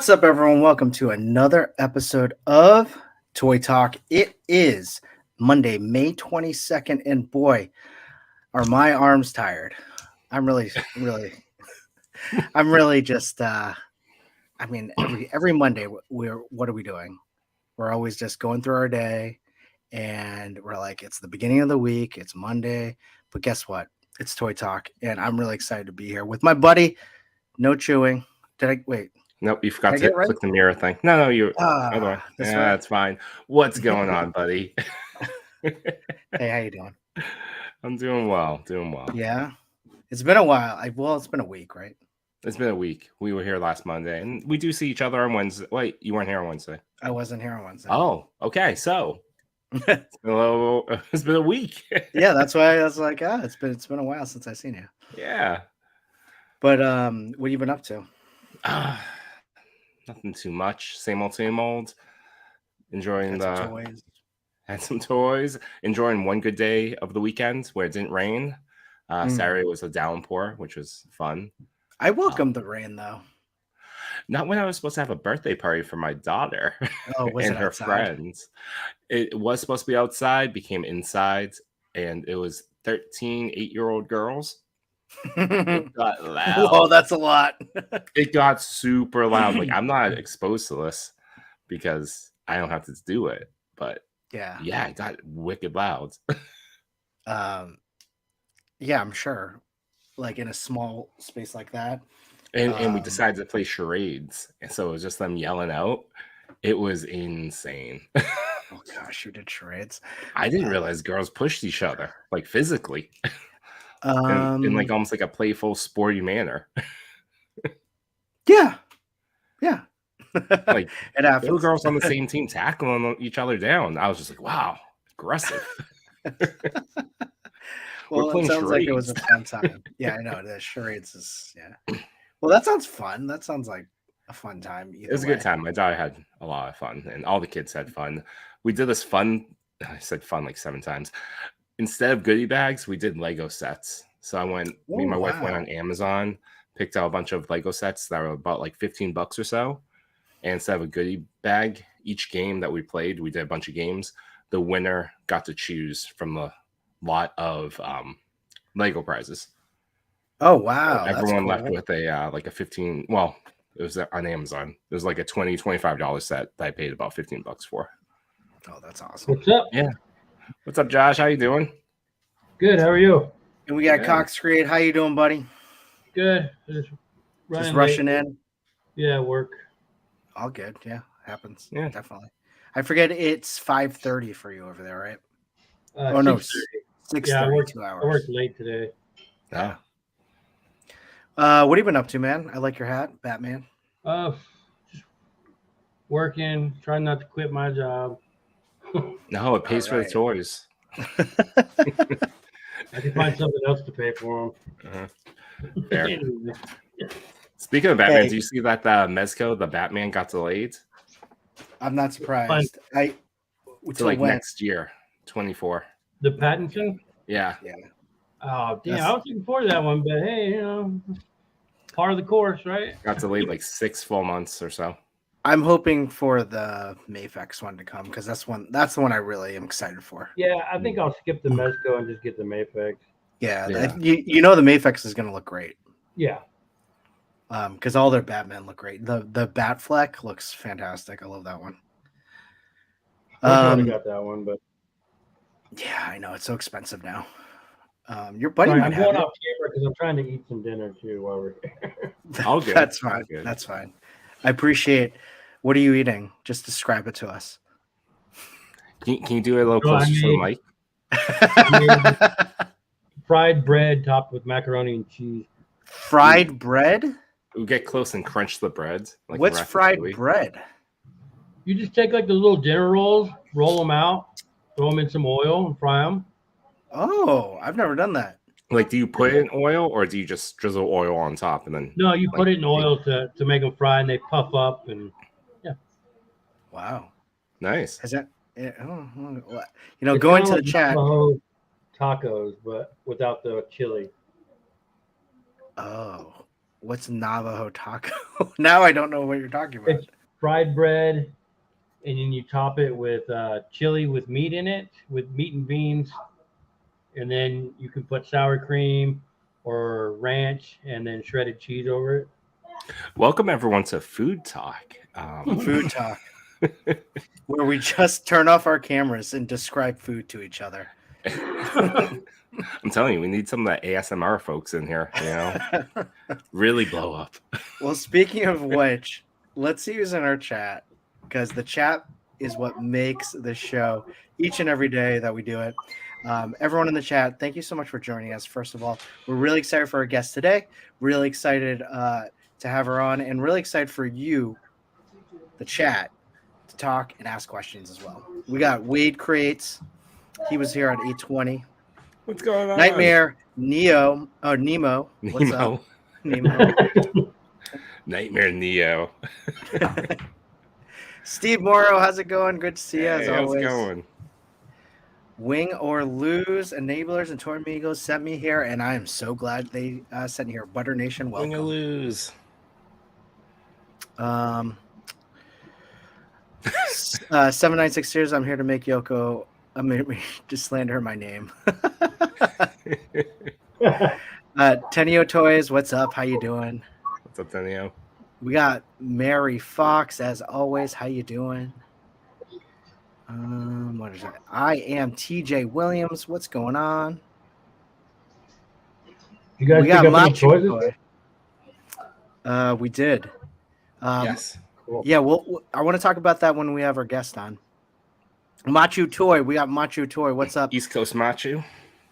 What's up, everyone? Welcome to another episode of Toy Talk. It is Monday, May 22nd, and boy, are my arms tired. I'm really just, every Monday, what are we doing? We're always just going through our day, and we're like, it's the beginning of the week, it's Monday, but guess what? It's Toy Talk, and I'm really excited to be here with my buddy. No chewing. Wait? Nope, you forgot Did I to get it right? click the mirror thing. No, you. Other one. That's Yeah, right. that's fine. What's going on, buddy? Hey, how you doing? I'm doing well. Yeah, it's been a while. It's been a week, right? It's been a week. We were here last Monday, and we do see each other on Wednesday. Wait, you weren't here on Wednesday. I wasn't here on Wednesday. Oh, okay. So it's been a week. Yeah, that's why I was like, it's been a while since I've seen you. Yeah. But what have you been up to? Nothing too much. Same old. Enjoying toys. Had some toys. Enjoying one good day of the weekend where it didn't rain. Saturday was a downpour, which was fun. I welcomed the rain, though. Not when I was supposed to have a birthday party for my daughter and her friends. It was supposed to be outside, became inside, and it was 13 8-year-old girls. It got loud. Oh, that's a lot. It got super loud. Like, I'm not exposed to this because I don't have to do it. But yeah, it got wicked loud. Yeah, I'm sure. Like in a small space like that. And we decided to play charades. And so it was just them yelling out. It was insane. Oh gosh, you did charades. I didn't realize girls pushed each other, like physically. In like almost like a playful, sporty manner. Yeah. Like it happens. Two girls on the same team tackling each other down. I was just like, wow, aggressive. Well, it sounds like it was a fun time. Yeah, I know. The charades is Well, that sounds fun. That sounds like a fun time. It was a good time. My daughter had a lot of fun, and all the kids had fun. We did this fun. I said fun like 7 times. Instead of goodie bags, we did Lego sets. So me and my wife went on Amazon, picked out a bunch of Lego sets that were about like $15 or so. And instead of a goodie bag, each game that we played, we did a bunch of games. The winner got to choose from the lot of Lego prizes. Oh wow! Everyone left with a like a 15. Well, it was on Amazon. It was like a $20-$25 set that I paid about $15 for. Oh, that's awesome! What's up? Yeah. What's up, Josh? How you doing? Good. How are you? And we got Cox Create. How you doing, buddy? Good. Just rushing in. Yeah, work. All good. Yeah, happens. Yeah, definitely. I forget it's 5:30 for you over there, right? Oh no, 6:30. Yeah, I worked 2 hours. I worked late today. Yeah. What have you been up to, man? I like your hat, Batman. Just working, trying not to quit my job. No, it pays for the toys. I can find something else to pay for them. Fair. Speaking of Batman, do you see that Mezco, the Batman, got delayed? I'm not surprised. To like next year, 24. The Pattinson? Yeah. Oh, damn. I was looking forward to that one, but hey, part of the course, right? Got delayed like 6 full months or so. I'm hoping for the Mayfex one to come because that's the one I really am excited for. Yeah, I think I'll skip the Mezco and just get the Mayfex. Yeah. The Mayfex is going to look great. Yeah. Because all their Batman look great. The Batfleck looks fantastic. I love that one. I got that one, but yeah, I know it's so expensive now. Your buddy I'm might have going it. off camera because I'm trying to eat some dinner too while we're here. All good. That's fine. All good. That's fine. I appreciate. What are you eating? Just describe it to us. Can you do it a little closer to the mic? Fried bread topped with macaroni and cheese. Fried bread? We'll get close and crunch the bread. Like what's fried bread? You just take like the little dinner rolls, roll them out, throw them in some oil, and fry them. Oh, I've never done that. Like, do you put it in oil or do you just drizzle oil on top and then? No, you put it in oil to make them fry, and they puff up, and yeah. Wow, nice. Is that going to the chat? Tacos, but without the chili. Oh, What's Navajo taco? Now I don't know what you're talking about. It's fried bread, and then you top it with chili with meat in it, with meat and beans, and then you can put sour cream or ranch, and then shredded cheese over it. Welcome everyone to Food Talk. Food talk, where we just turn off our cameras and describe food to each other. I'm telling you, we need some of that ASMR folks in here. You know, really blow up. Well, speaking of which, let's see who's in our chat, because the chat is what makes the show each and every day that we do it. Everyone in the chat, thank you so much for joining us. First of all, we're really excited for our guest today. Really excited to have her on, and really excited for you, the chat, to talk and ask questions as well. We got Wade Crates. He was here at 8:20. What's going on? Nightmare Nemo. What's Nemo. up? Nemo. Nightmare Neo. Steve Morrow, how's it going? Good to see you as Hey, how's always. it going? Wing or Lose Enablers and Toy Amigos sent me here, and I am so glad they sent me here. Butter Nation, Win or welcome. lose. 796 years. I'm here to make Yoko. To slander my name. Tenio Toys, what's up? How you doing? What's up, Tenio? We got Mary Fox as always. How you doing? What is that? I am TJ Williams. What's going on? You guys We pick got up any Machu toys this Toy. week? We did. Yes. Cool. Yeah, well, I want to talk about that when we have our guest on. Machu Toy. We got Machu Toy. What's up? East Coast Machu.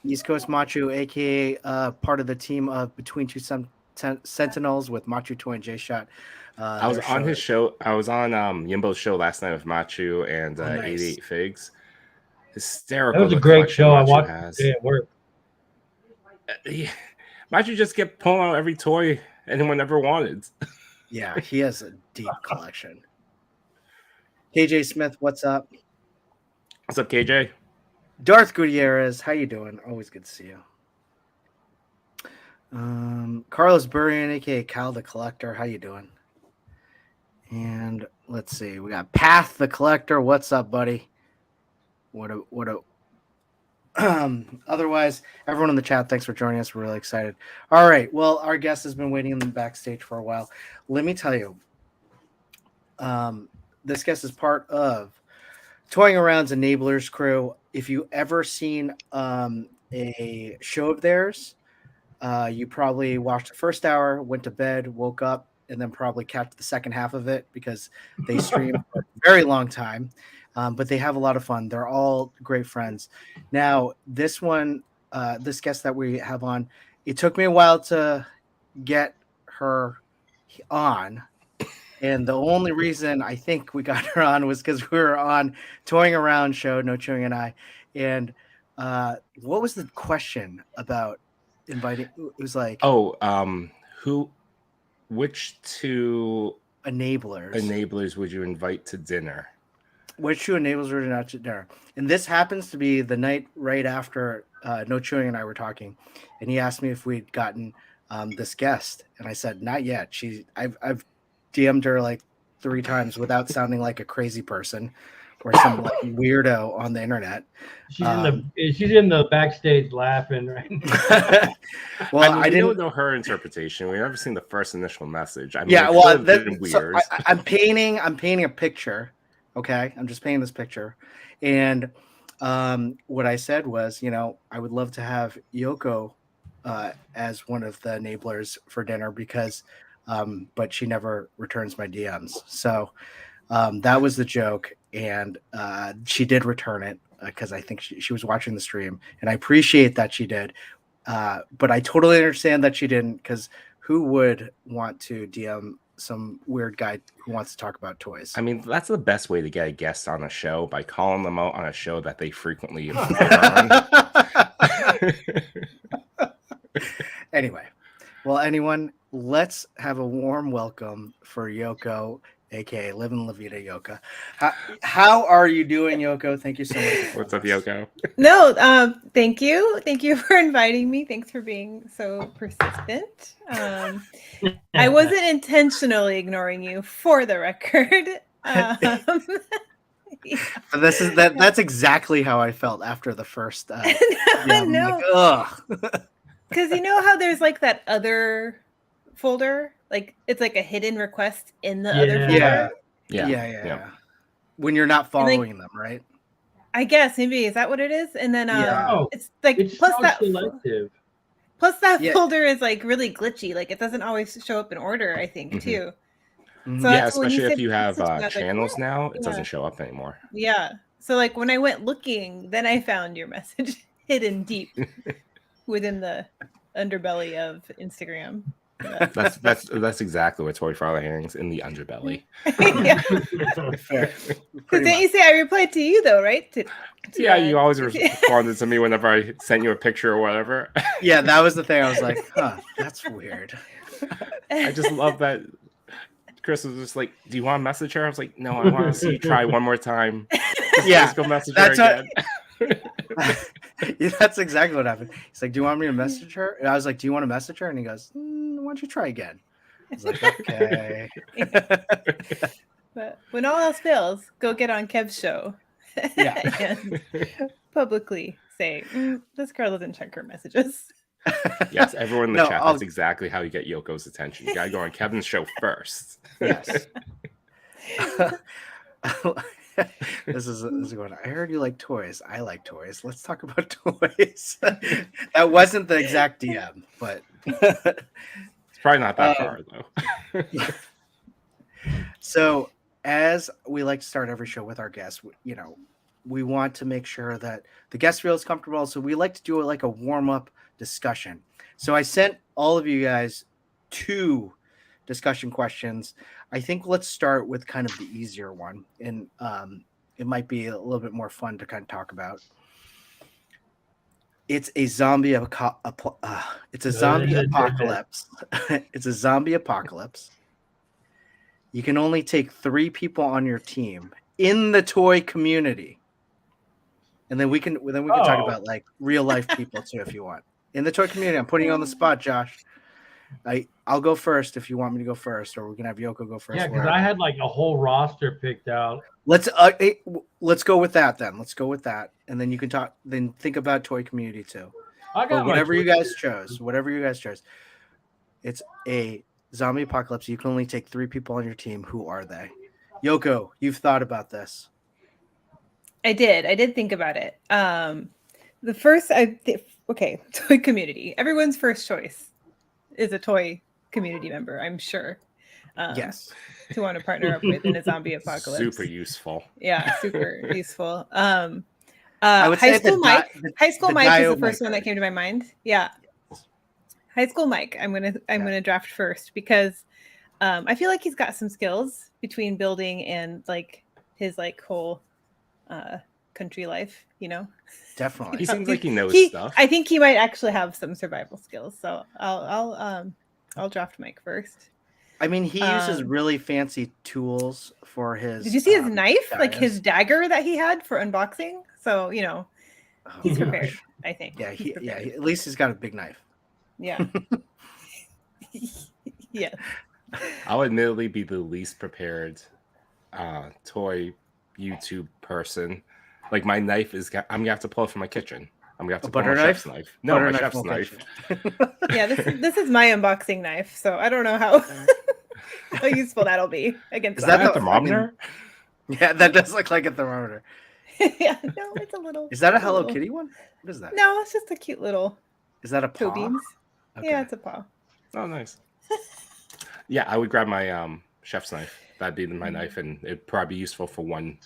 East Coast Machu, aka part of the team of Between Two Sentinels with Machu Toy and J Shot. I was on his show. I was on Yimbo's show last night with Machu and nice. 88 Figs. Hysterical. That was a the great collection show. I Machu watched has. it at work. Machu just kept pulling out every toy anyone ever wanted. Yeah, he has a deep collection. KJ Smith, what's up? What's up, KJ? Darth Gutierrez, how you doing? Always good to see you. Carlos Burrion, aka Cal the Collector, how you doing? And let's see, we got Path the Collector. What's up, buddy? Otherwise, everyone in the chat, thanks for joining us. We're really excited. All right, well, our guest has been waiting in the backstage for a while. Let me tell you, this guest is part of Toying Around's Enablers crew. If you ever seen a show of theirs, you probably watched the first hour, went to bed, woke up, and then probably catch the second half of it because they stream for a very long time. But they have a lot of fun. They're all great friends. Now, this one, this guest that we have on, it took me a while to get her on. And the only reason I think we got her on was because we were on Toying Around show, No Chewing and I. And what was the question about inviting? It was like, which two enablers would you invite to dinner? Which two enablers were not to dinner? And this happens to be the night right after No Chewing and I were talking. And he asked me if we'd gotten this guest. And I said, not yet. I've DM'd her like 3 times without sounding like a crazy person or some like weirdo on the internet. She's in the backstage laughing right now. Well, I don't know her interpretation. We've never seen the first initial message. I mean, yeah, well, that's weird. So I'm painting a picture. Okay, I'm just painting this picture, and what I said was, I would love to have Yoko as one of the enablers for dinner because, but she never returns my DMs. So that was the joke, and she did return it because I think she was watching the stream, and I appreciate that she did. But I totally understand that she didn't, because who would want to DM some weird guy who wants to talk about toys? I mean, that's the best way to get a guest on a show, by calling them out on a show that they frequently appear on. Anyway, well, let's have a warm welcome for Yoko. aka Living La Vida Yoko. How are you doing, Yoko? Thank you so much. What's up, Yoko? No, thank you. Thank you for inviting me. Thanks for being so persistent. I wasn't intentionally ignoring you, for the record. Yeah. But that's exactly how I felt after the first. No, ugh. Because you know how there's like that other folder, like it's like a hidden request in the other folder. Yeah. When you're not following them, right? I guess maybe is that what it is, and then it's like it's plus so that selective. Plus that folder is like really glitchy. Like it doesn't always show up in order, I think, too. Mm-hmm. So yeah, especially if you have channels like, now, it doesn't show up anymore. Yeah. So like when I went looking, then I found your message hidden deep within the underbelly of Instagram. That's exactly what Toy Father hangs in the underbelly. Fair. Because didn't you say I replied to you though, right? Yeah, you always responded to me whenever I sent you a picture or whatever. Yeah, that was the thing. I was like, huh, that's weird. I just love that Chris was just like, do you want to message her? I was like, no, I want to see you try one more time. Yeah, go message her again. Yeah, that's exactly what happened. He's like, do you want me to message her? And I was like, do you want to message her? And he goes, why don't you try again? I was like, okay. But when all else fails, go get on Kev's show. Yeah. And publicly say, this girl doesn't check her messages. Yes, everyone in the chat, that's exactly how you get Yoko's attention. You gotta go on Kevin's show first. Yes. This is going. I heard you like toys. I like toys. Let's talk about toys. That wasn't the exact DM, but it's probably not that far though. So, as we like to start every show with our guests, we want to make sure that the guest feels comfortable. So we like to do it like a warm-up discussion. So I sent all of you guys 2 discussion questions. I think let's start with kind of the easier one, and it might be a little bit more fun to kind of talk about. It's a zombie it's a zombie apocalypse. It's a zombie apocalypse. You can only take 3 people on your team in the toy community. And then we can talk about like real life people too if you want. In the toy community, I'm putting you on the spot, Josh. I'll go first if you want me to go first, or we can have Yoko go first. Yeah, because I had like a whole roster picked out. Let's go with that then. Let's go with that, and then you can talk. Then think about toy community too. Whatever you guys chose. It's a zombie apocalypse. You can only take 3 people on your team. Who are they? Yoko, you've thought about this. I did think about it. The first, toy community. Everyone's first choice is a toy community member, I'm sure. Yes. To want to partner up with in a zombie apocalypse. Super useful. Yeah, super useful. I would High say School Mike. High School Mike is the first one that maker. came to my mind. Yeah. High School Mike. I'm gonna draft first because I feel like he's got some skills between building and like his like whole country life, Definitely. He seems like he knows stuff. I think he might actually have some survival skills. So I'll draft Mike first. I mean, he uses really fancy tools for his. Did you see his knife? Guys. Like his dagger that he had for unboxing? So he's prepared. I think. Yeah, at least he's got a big knife. Yeah. Yeah. I'll admittedly be the least prepared toy YouTube person. Like my knife I'm gonna have to pull it from my kitchen. I'm gonna have to pull my chef's knife. No, my chef's knife. Yeah, this is my unboxing knife, so I don't know how useful that'll be against. Is that a thermometer? Yeah, that does look like a thermometer. Yeah, no, it's a little. Is that a Hello Kitty one? What is that? No, it's just a cute little. Is that a paw? Toe beams. Okay. Yeah, it's a paw. Oh, nice. Yeah, I would grab my chef's knife. That'd be my knife, and it'd probably be useful for one,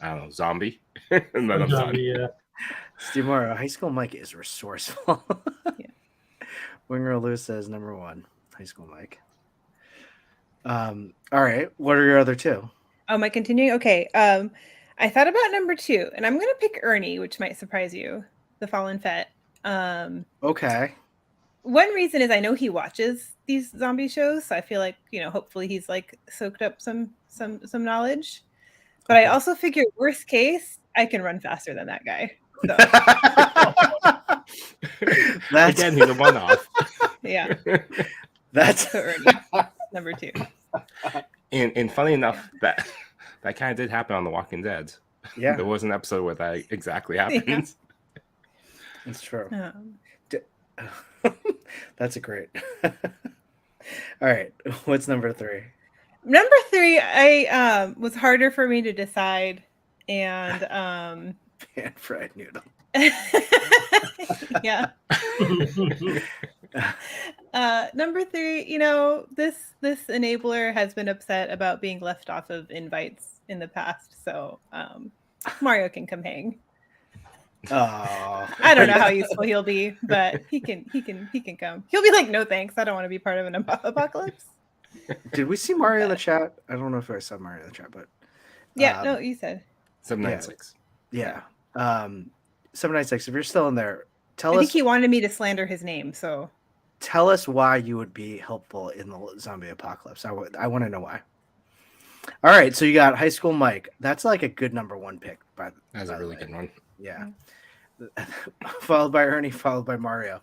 I don't know, zombie. And then I'm done. Yeah. Steve Morrow, High School Mike is resourceful. Yeah. Winger Lou says number 1, High School Mike. All right. What are your other 2? Oh, am I continuing? Okay. I thought about number 2, and I'm gonna pick Ernie, which might surprise you, the Fallen Fett. Okay. One reason is I know he watches these zombie shows, so I feel like hopefully he's like soaked up some some knowledge. But I also figure worst case, I can run faster than that guy. So Again, he's a one-off. yeah, That's so Ernie, number 2. And funny enough, that kind of did happen on The Walking Dead. yeah, There was an episode where that exactly happened. it's true. Um, That's a great. All right, what's number 3? Number 3, I was harder for me to decide, and Pan fried noodle. yeah. Number 3, this enabler has been upset about being left off of invites in the past, so Mario can come hang. Oh, I don't know how useful he'll be, but he can come. He'll be like, no thanks, I don't want to be part of an apocalypse. did we see Mario in the chat? I don't know if I saw Mario in the chat, but Yeah, no, you said 796. yeah. 796. If you're still in there, I tell think us. he wanted me to slander his name, so Tell us why you would be helpful in the zombie apocalypse. I want to know why. All right, so you got High School Mike. That's like a good number 1 pick. That's a really good one. Yeah. Followed by Ernie, followed by Mario.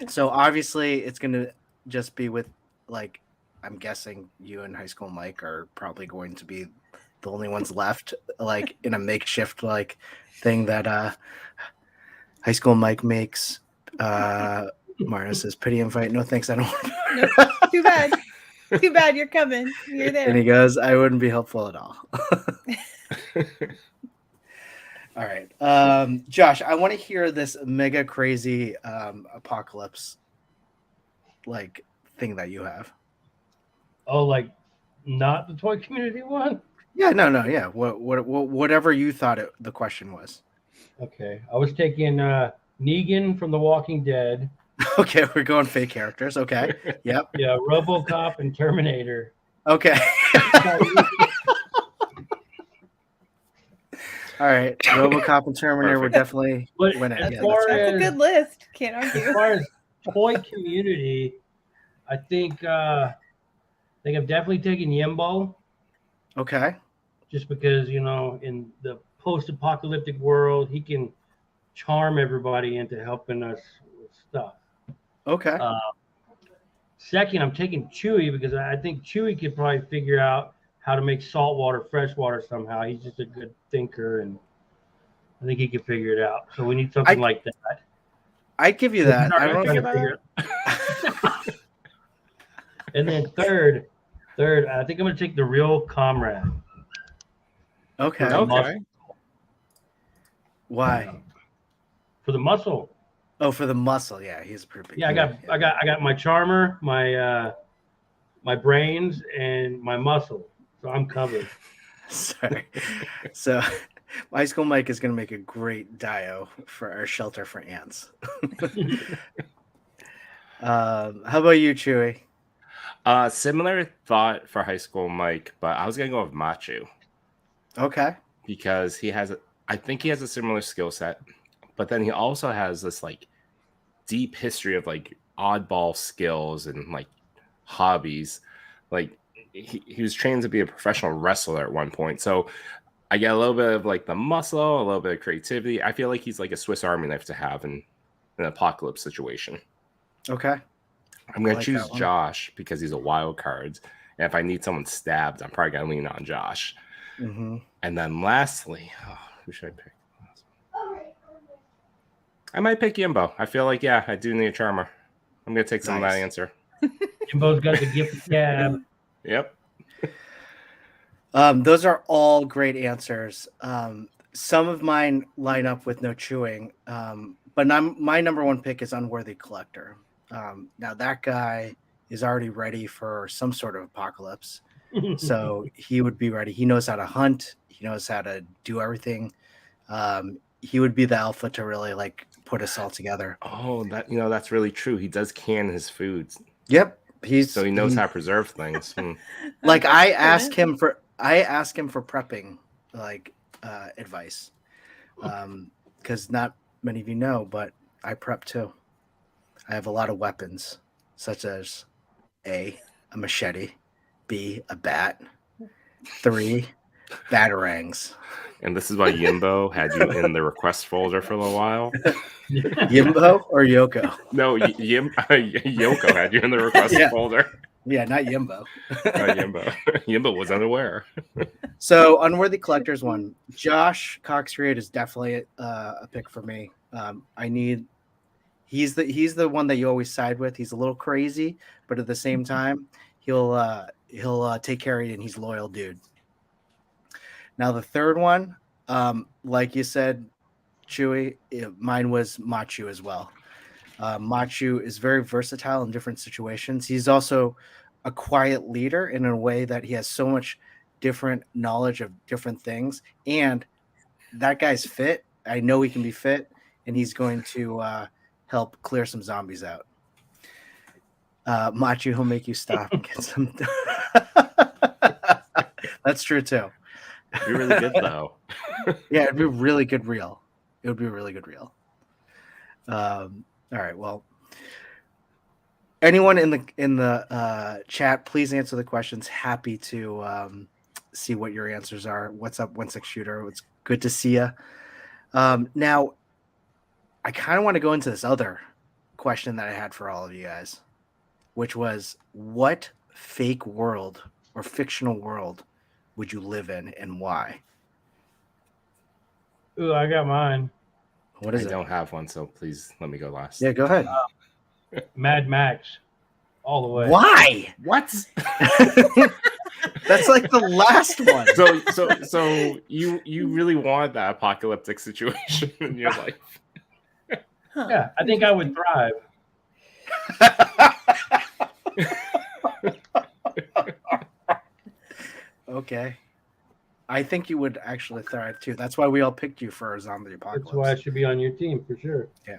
So obviously it's going to just be with, like, I'm guessing you and High School Mike are probably going to be the only ones left, like in a makeshift like thing that High School Mike makes. Mario says, pity invite. No thanks. I don't want nope. Too bad. Too bad you're coming. You're there. And he goes, I wouldn't be helpful at all. All right. Josh, I want to hear this mega crazy apocalypse like thing that you have. Oh, like not the toy community one? Yeah, no, yeah. Whatever you thought the question was. Okay. I was taking Negan from The Walking Dead. Okay, we're going fake characters. Okay. Yep. Yeah, RoboCop and Terminator. Okay. All right. RoboCop and Terminator were definitely But winning. as Yeah, far That's a as good list. Can't as argue. far as toy community, I think I'm definitely taking Yimbo, okay. just because in the post-apocalyptic world he can charm everybody into helping us with stuff. Okay. Second, I'm taking Chewy because I think Chewy could probably figure out how to make salt water fresh water somehow. He's just a good thinker, and I think he can figure it out. So we need something like that. I'd give you that. I don't Trying know. to figure it. And then third, I think I'm going to take the Real Comrade. Okay. Okay. Why? For the muscle. Oh, for the muscle. Yeah, he's pretty big. Yeah, I got my charmer, my brains, and my muscle. So I'm covered. Sorry. So, High School Mike is going to make a great dio for our shelter for ants. How about you, Chewy? Similar thought for High School Mike, but I was gonna go with Machu Okay. because I think he has a similar skill set, but then he also has this like deep history of like oddball skills and like hobbies. Like he was trained to be a professional wrestler at one point, so I get a little bit of like the muscle, a little bit of creativity. I feel like he's like a Swiss Army knife to have in an apocalypse situation. Okay. I'm going like to choose that one. Josh because he's a wild card. And if I need someone stabbed, I'm probably going to lean on Josh. Mm-hmm. And then lastly, who should I pick? I might pick Yimbo. I feel like, I do need a charmer. I'm going to take some of that answer. Jimbo's got the gift of cab. Yep. Those are all great answers. Some of mine line up with no chewing, but my number 1 pick is Unworthy Collector. Now that guy is already ready for some sort of apocalypse, so he would be ready. He knows how to hunt. He knows how to do everything. He would be the alpha to really like put us all together. Oh, that's really true. He does can his foods. Yep, he knows how to preserve things. Like I ask him for prepping like advice, because not many of you know, but I prep too. I have a lot of weapons, such as a machete, B, a bat. 3, batarangs. And this is why Yimbo had you in the request folder for a little while. Yimbo or Yoko? No, Yoko had you in the request folder. Yeah, not Yimbo. Not Yimbo. Yimbo was unaware. So, Unworthy Collectors one. Josh Coxread is definitely a pick for me. He's the one that you always side with. He's a little crazy, but at the same time, he'll take care of you, and he's a loyal dude. Now the third one, like you said, Chewy, mine was Machu as well. Machu is very versatile in different situations. He's also a quiet leader in a way that he has so much different knowledge of different things. And that guy's fit. I know he can be fit, and he's going to help clear some zombies out. Machu, he'll make you stop and get some. That's true too. It'd be really good though. Yeah, it'd be really good reel. It would be a really good reel. All right. Well, anyone in the chat, please answer the questions. Happy to see what your answers are. What's up, 16 Shooter? It's good to see you. Now, I kind of want to go into this other question that I had for all of you guys, which was, what fake world or fictional world would you live in, and why? Ooh, I got mine. What is it? I don't have one, so please let me go last. Yeah, go ahead. Mad Max, all the way. Why? What? That's like the last one. So you really want that apocalyptic situation in your life? Huh. Yeah, I think I would thrive. Okay. I think you would actually thrive too. That's why we all picked you for a zombie apocalypse. That's why I should be on your team for sure. Yeah.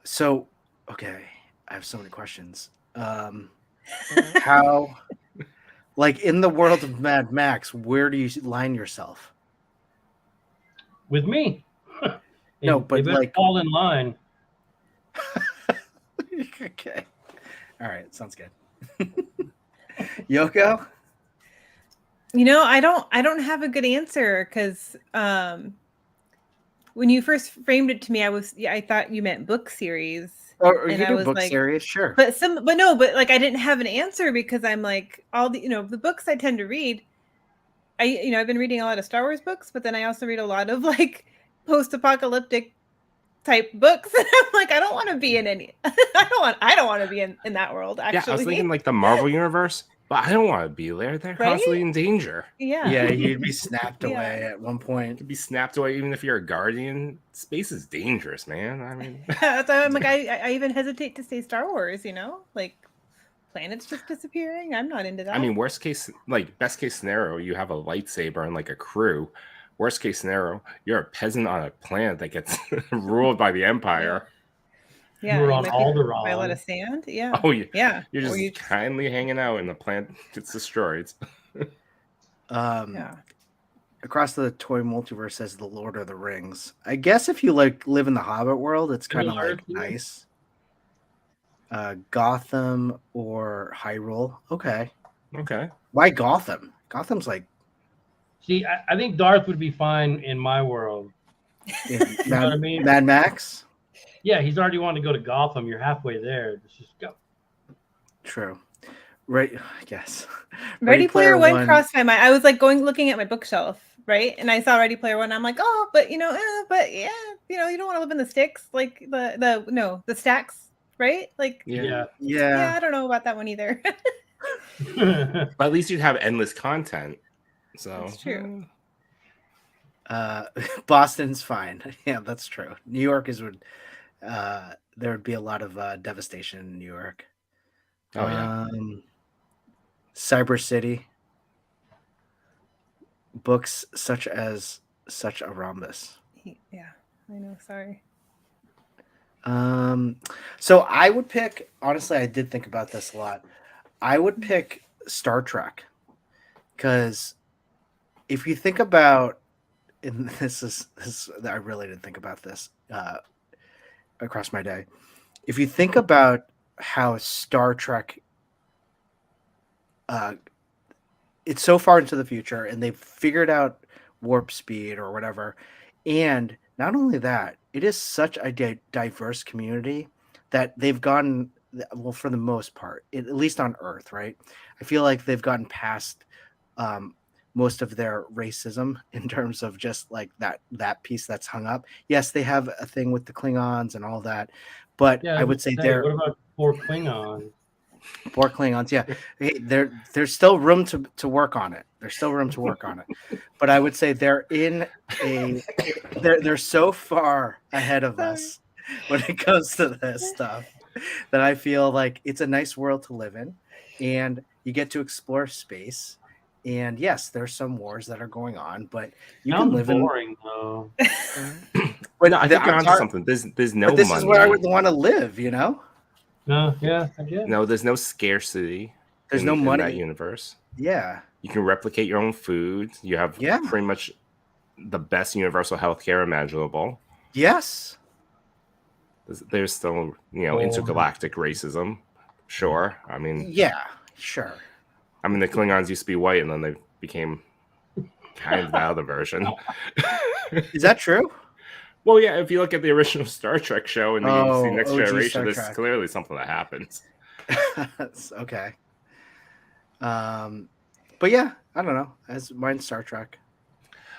So, okay, I have so many questions. How, like in the world of Mad Max, where do you line yourself? With me. No, but they better like fall in line. Okay. All right, sounds good. Yoko? You know, I don't have a good answer because when you first framed it to me, I thought you meant book series. Or And you I do was book like- series, sure. But like I didn't have an answer because I'm like all the the books I tend to read. I've been reading a lot of Star Wars books, but then I also read a lot of like post-apocalyptic type books. And I'm like, I don't want to be in any. I don't want to be in that world. Actually, Yeah, I was thinking like the Marvel universe, but I don't want to be there. They're Right? constantly in danger. Yeah. Yeah, you'd be snapped Yeah. away at one point. You could be snapped away even if you're a guardian. Space is dangerous, man. I mean, So I'm like, I even hesitate to say Star Wars. Like planets just disappearing. I'm not into that. I mean, worst case, like best case scenario, you have a lightsaber and like a crew. Worst case scenario, you're a peasant on a planet that gets ruled by the Empire. yeah, You're you on might be hurt by a lot Alderaan. of sand. Yeah. Oh, yeah. Yeah. You're Or just you kindly hanging out and the planet gets destroyed. yeah. Across the toy multiverse says the Lord of the Rings. I guess if you like live in the Hobbit world, it's kind of like Middle Earth, nice. Gotham or Hyrule. Okay. Okay. Why Gotham? Gotham's like See, I think Darth would be fine in my world. in You know what I mean? Mad Max. Yeah, he's already wanting to go to Gotham. You're halfway there. Just go. True. Right. I guess. Ready Player One crossed my mind. I was like looking at my bookshelf, right? And I saw Ready Player One. I'm like, oh, but you don't want to live in the sticks, like the stacks, right? Like, Yeah. yeah, I don't know about that one either. But at least you'd have endless content. So That's true. Boston's fine. Yeah, that's true. New York there would be a lot of devastation in New York. Oh yeah. Cyber City. Books such as Such a Rhombus. Yeah, I know. Sorry. So I would pick, honestly, I did think about this a lot. I would pick Star Trek because if you think about, and this I really did think about this across my day. If you think about how Star Trek it's so far into the future, and they've figured out warp speed or whatever. And not only that, it is such a diverse community that they've gotten, well, for the most part, at least on Earth, right? I feel like they've gotten past um, most of their racism in terms of just like that piece that's hung up. Yes, they have a thing with the Klingons and all that, but Yeah, I would say hey, they're what about 4 Klingons? poor Klingons. Yeah, hey, there's still room to work on it. There's still room to work on it, but I would say they're in a they're so far ahead of us when it comes to this stuff that I feel like it's a nice world to live in, and you get to explore space. And yes, there's some wars that are going on, but you can Sounds live in. boring though. Well, no, I think you're I'm onto sorry, something. There's no but this is where I money. would want to live. You know, No, yeah, I guess. No, there's no scarcity there's no in that money. universe. Yeah, You can replicate your own food. You have yeah, pretty much the best universal healthcare imaginable. yes. There's still, intergalactic racism. Sure. I mean, Yeah, sure. the Klingons used to be white, and then they became kind of the other version. Is that true? Well, yeah. If you look at the original Star Trek show and then you see Next OG Generation, Star this is Trek. clearly something that happens. Okay. But yeah, I don't know. As mine's Star Trek.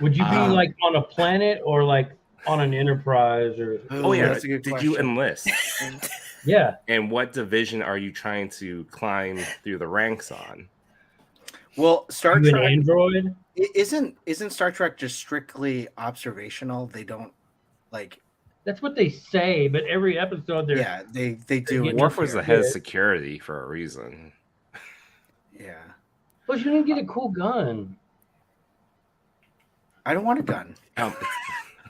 Would you be Um, like on a planet or like on an Enterprise or? Oh yeah. that's a good Did you question. enlist? Yeah, And what division are you trying to climb through the ranks on? Well, Star you an Trek android? isn't Star Trek just strictly observational? They don't like. That's what they say, but every episode they're Yeah, they do. getting Worf was into the head of shit. security for a reason. Yeah, Well, you didn't get a cool gun. I don't want a gun. It's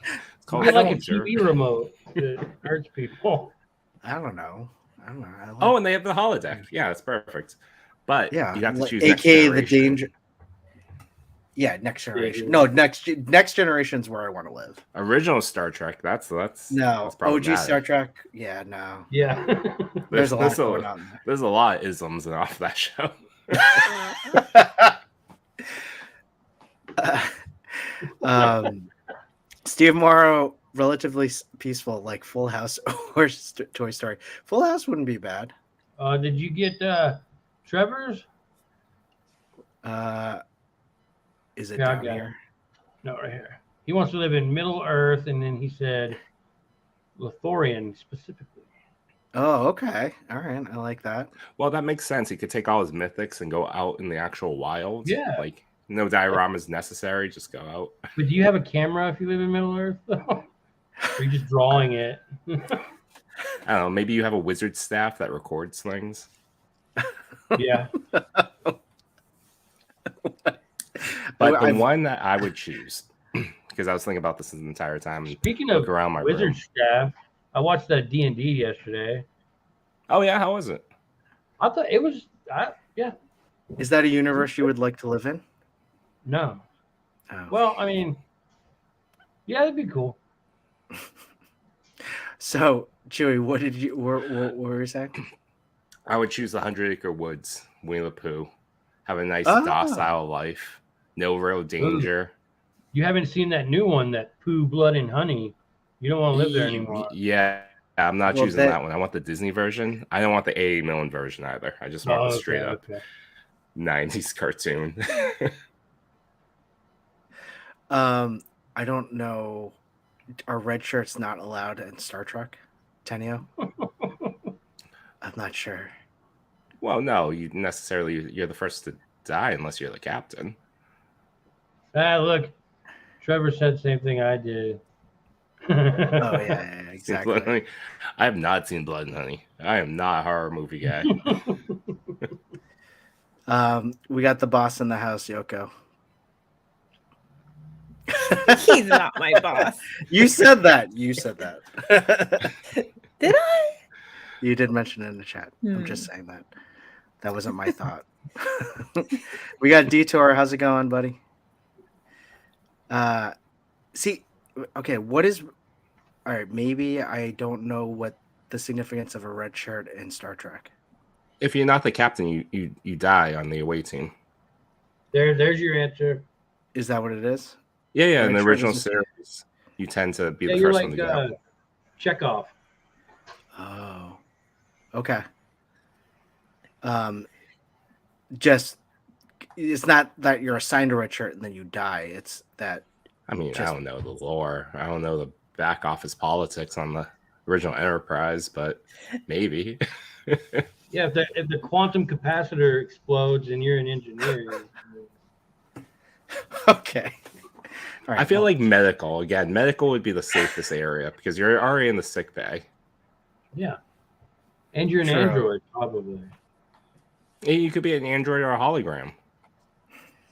You called get like a soldier. TV remote that hurts people. I don't know. I like, Oh, and they have the holodeck. Yeah, that's perfect. But yeah, you have to like, choose Next AKA the Generation. danger. Yeah, Next Generation. Yeah. No, next Generation's where I want to live. Original Star Trek. That's No, that's OG Star problematic. Trek. Yeah, no. Yeah. There's a lot going on there. There's a lot of isms off that show. Steve Morrow, relatively peaceful, like Full House or Toy Story. Full House wouldn't be bad. Did you get Trevor's? Is it Yeah, I down got here? him. No, right here. He wants to live in Middle Earth, and then he said Lothorian specifically. Oh, okay. All right. I like that. Well, that makes sense. He could take all his mythics and go out in the actual wild. Yeah. Like no dioramas necessary. Just go out. But do you have a camera if you live in Middle Earth? Or are you just drawing it? I don't know. Maybe you have a wizard staff that records things. Yeah. But the one that I would choose, because I was thinking about this the entire time. Speaking of around my wizard room. staff, I watched that D&D yesterday. Oh yeah, how was it? I thought it was. Yeah. Is that a universe you would like to live in? No. Oh. Well, I mean, yeah, it'd be cool. So, Chewy, what were you saying? I would choose the 100-Acre Woods, Winnie the Pooh. Have a nice Oh. docile life. No real danger. You haven't seen that new one, that Pooh, Blood, and Honey. You don't want to live there anymore. Yeah, I'm not Well, choosing that one. I want the Disney version. I don't want the 80 million version either. I just want the straight up 90s cartoon. I don't know. Are red shirts not allowed in Star Trek, Tenio? I'm not sure. Well, no, you're the first to die unless you're the captain. Look, Trevor said the same thing I did. Oh yeah, exactly. I have not seen Blood and Honey. I am not a horror movie guy. We got the boss in the house, Yoko. He's not my boss. You said that. Did I? You did mention it in the chat. I'm just saying that. That wasn't my thought. We got Detour. How's it going, buddy? See, okay, what is... All right, maybe I don't know what the significance of a red shirt in Star Trek. If you're not the captain, you die on the away team. There's your answer. Is that what it is? Yeah. In Red the shirt original is a- series, you tend to be Yeah, the you're first like one to go. Chekhov. Oh, okay. Just it's not that you're assigned a red shirt and then you die. It's that. I mean, Just- I don't know the lore. I don't know the back office politics on the original Enterprise, but maybe. Yeah, if the quantum capacitor explodes and you're in engineering. Okay. All right. I feel like medical again. Medical would be the safest area because you're already in the sick bay. Yeah. And you're an True. android, probably. You could be an android or a hologram.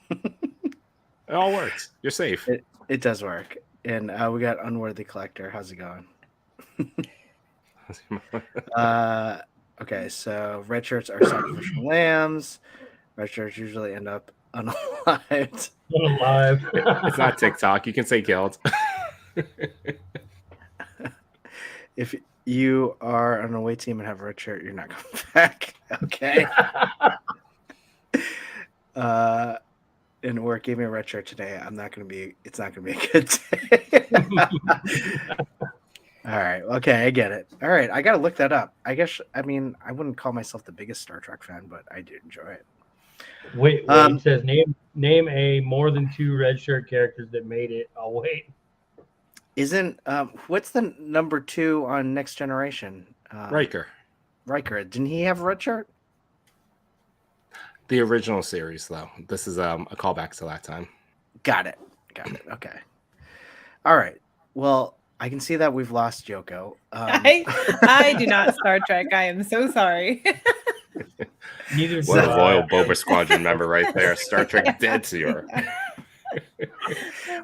It all works. You're safe. It does work. And we got Unworthy Collector. How's it going? Okay, so red shirts are sacrificial lambs. Red shirts usually end up unalived. Alive. It's not TikTok. You can say killed. If you are on an away team and have a red shirt, you're not coming back. Okay. And work gave me a red shirt today. It's not gonna be a good day. All right. Okay, I get it. All right, I gotta look that up. I mean, I wouldn't call myself the biggest Star Trek fan, but I did enjoy it. Wait, it says name a more than 2 red shirt characters that made it. I'll wait. Isn't what's the number 2 on Next Generation? Riker. Riker. Didn't he have a red shirt? The original series, though. This is a callback to that time. Got it. Okay. All right. Well, I can see that we've lost Yoko. I do not Star Trek. I am so sorry. Neither What a do I. loyal Boba Squadron member right there. Star Trek dead to your.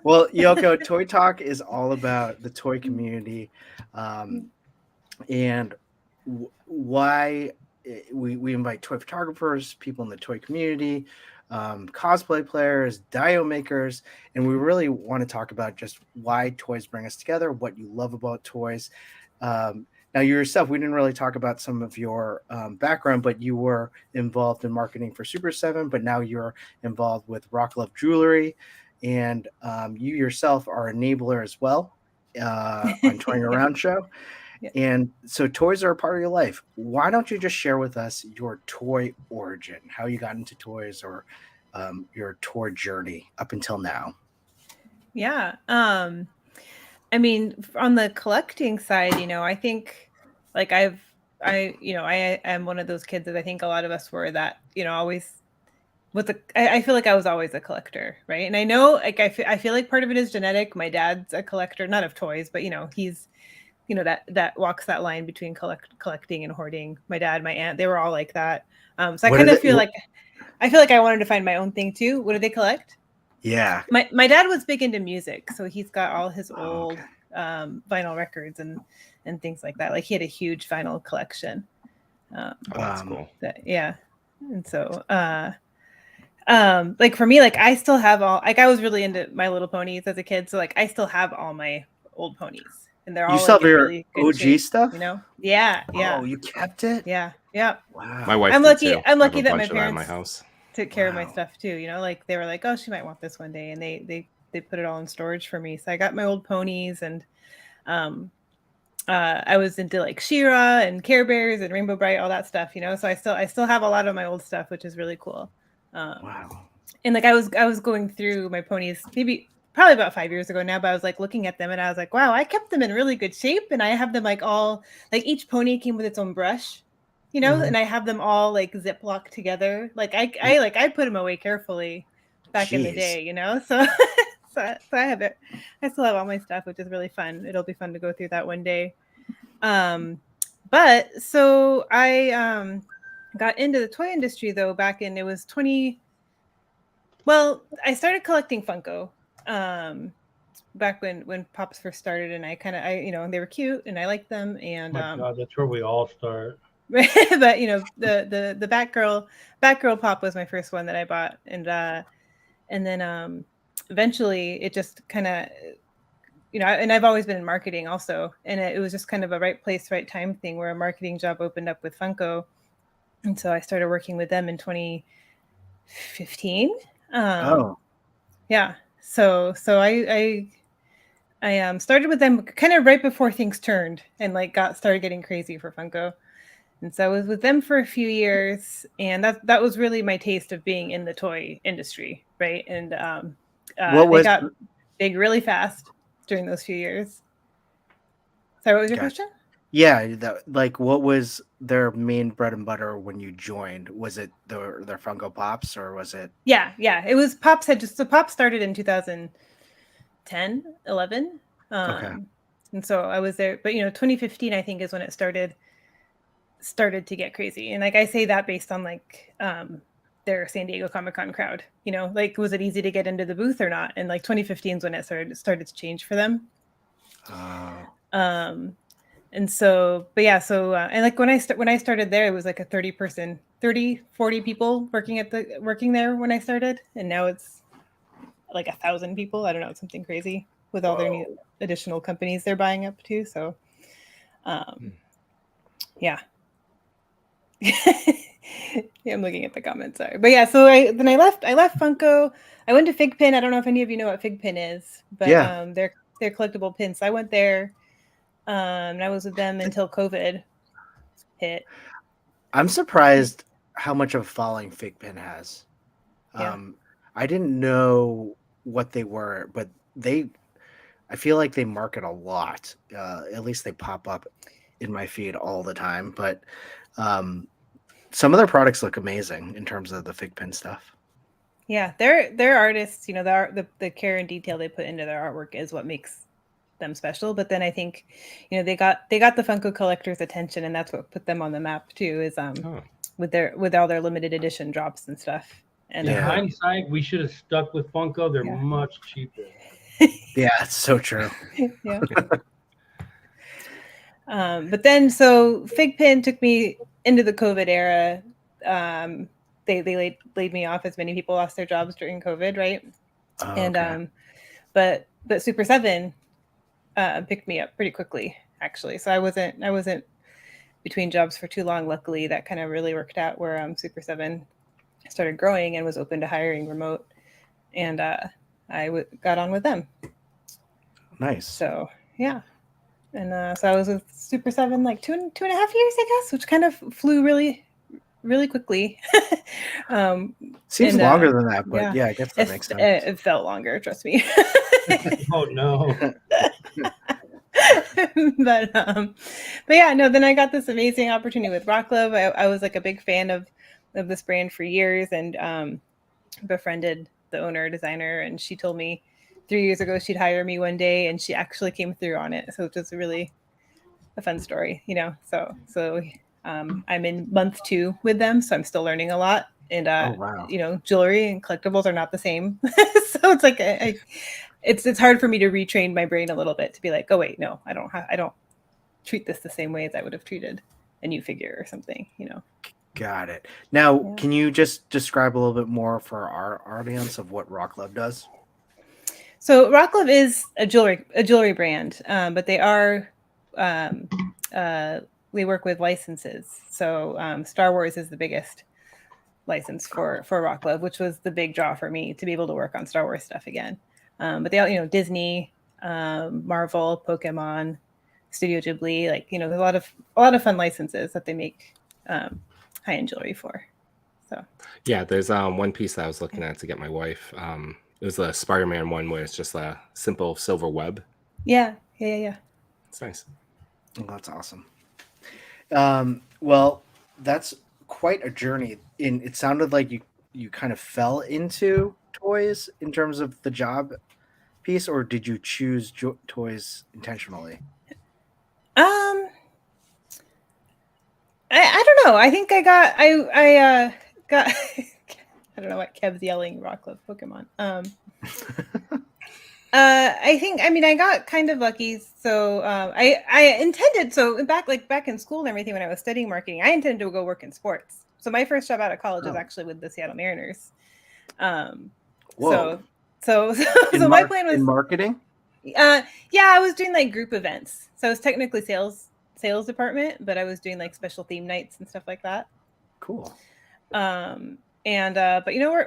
Well, Yoko, Toy Talk is all about the toy community, and why we invite toy photographers, people in the toy community, cosplay players, dio makers, and we really want to talk about just why toys bring us together, what you love about toys. Now, yourself, we didn't really talk about some of your background, but you were involved in marketing for Super 7, but now you're involved with Rock Love Jewelry, and you yourself are an enabler as well on Toying Around Show. Yeah. And so toys are a part of your life. Why don't you just share with us your toy origin, how you got into toys, or your toy journey up until now? Yeah. I mean, on the collecting side, I think like I am one of those kids that I think a lot of us were that, always I feel like I was always a collector, right? And I know, like, I feel like part of it is genetic. My dad's a collector, not of toys, but he's, that walks that line between collecting and hoarding. My dad, my aunt, they were all like that. So I kind of feel like I wanted to find my own thing too. What do they collect? Yeah. My dad was big into music, so he's got all his old vinyl records and things like that. Like he had a huge vinyl collection. That's cool. Yeah. And so like for me, like I still have I was really into My Little Ponies as a kid, so like I still have all my old ponies. And they're all still have your really OG shape, stuff? Yeah. Oh, you kept it? Yeah. Wow. My wife I'm did lucky. too. I'm lucky that my in parents my house took care of my stuff too. Like they were like, oh, she might want this one day, and they put it all in storage for me. So I got my old ponies, and I was into like She-Ra and Care Bears and Rainbow Bright, all that stuff. So I still have a lot of my old stuff, which is really cool. Wow. And like I was going through my ponies probably about 5 years ago now, but I was like looking at them and I was like, wow, I kept them in really good shape, and I have them like all like each pony came with its own brush, and I have them all like Ziploc together. Like I put them away carefully back in the day, So so I have it. I still have all my stuff, which is really fun. It'll be fun to go through that one day. But so I got into the toy industry though back in it was 20. Well, I started collecting Funko back when Pops first started, and they were cute and I liked them, and my God, that's where we all start. But the Batgirl Pop was my first one that I bought, and then eventually it just kind of and I've always been in marketing also, and it was just kind of a right place, right time thing where a marketing job opened up with Funko, And so I started working with them in 2015. Oh, Yeah. So I started with them kind of right before things turned and like started getting crazy for Funko. And so I was with them for a few years, and that was really my taste of being in the toy industry, right? And what they was got big really fast during those few years. Sorry, what was your Gotcha. question? Yeah, like what was their main bread and butter when you joined? Was it their Funko Pops or was it? Yeah. It was Pops Pops started in 2010, 11. Okay. And so I was there, but 2015 I think is when it started to get crazy. And like I say that based on like their San Diego Comic-Con crowd, like was it easy to get into the booth or not? And like 2015 is when it started to change for them. And so, but yeah, so and like when I started there, it was like a 40 people working there when I started, and now it's like 1,000 people. I don't know, it's something crazy with all their new additional companies they're buying up too. So, yeah. Yeah, I'm looking at the comments. Sorry, but yeah. So I left Funko. I went to Figpin. I don't know if any of you know what Figpin is, but Yeah. they're collectible pins. So I went there. And I was with them until COVID hit. I'm surprised how much of a following Figpin has. Yeah. I didn't know what they were, but I feel like they market a lot. At least they pop up in my feed all the time. But some of their products look amazing in terms of the Figpin stuff. Yeah, they're artists. The care and detail they put into their artwork is what makes them special. But then I think, they got the Funko collectors' attention, and that's what put them on the map too. Is with all their limited edition drops and stuff. And in hindsight, we should have stuck with Funko. They're much cheaper. Yeah, it's so true. Yeah. But then, so Figpin took me into the COVID era. They laid me off, as many people lost their jobs during COVID, right? Oh, And okay. but Super 7 picked me up pretty quickly, actually. So I wasn't between jobs for too long. Luckily, that kind of really worked out where Super 7 started growing and was open to hiring remote, and I got on with them. Nice. So yeah. And so I was with Super 7 like two and a half years, I guess, which kind of flew really, really quickly. Seems longer than that, but yeah, I guess that makes sense. It felt longer, trust me. Oh no. but yeah, no, then I got this amazing opportunity with Rock Love. I was like a big fan of this brand for years, and befriended the owner designer, and she told me 3 years ago she'd hire me one day, and she actually came through on it. So it was really a fun story, so I'm in month 2 with them, so I'm still learning a lot. And oh, wow. Jewelry and collectibles are not the same. So it's like it's hard for me to retrain my brain a little bit to be like, oh wait, no, I don't treat this the same way as I would have treated a new figure or something. Got it. Now, can you just describe a little bit more for our audience of what Rock Love does? So Rock Love is a jewelry brand, but they are we work with licenses. So Star Wars is the biggest license for Rock Love, which was the big draw for me to be able to work on Star Wars stuff again. But they all, Disney, Marvel, Pokemon, Studio Ghibli, like there's a lot of fun licenses that they make high-end jewelry for. So yeah, there's one piece that I was looking at to get my wife. It was a Spider-Man one where it's just a simple silver web. Yeah. It's nice. Oh, that's awesome. Well, that's quite a journey. It sounded like you kind of fell into toys in terms of the job piece, or did you choose toys intentionally? I don't know. I think I got I don't know what Kev's yelling. Rock Love Pokemon. I got kind of lucky. So I intended, so back in school and everything, when I was studying marketing, I intended to go work in sports. So my first job out of college was actually with the Seattle Mariners. Whoa. So my plan was in marketing. Yeah, I was doing like group events. So it was technically sales department, but I was doing like special theme nights and stuff like that. Cool. But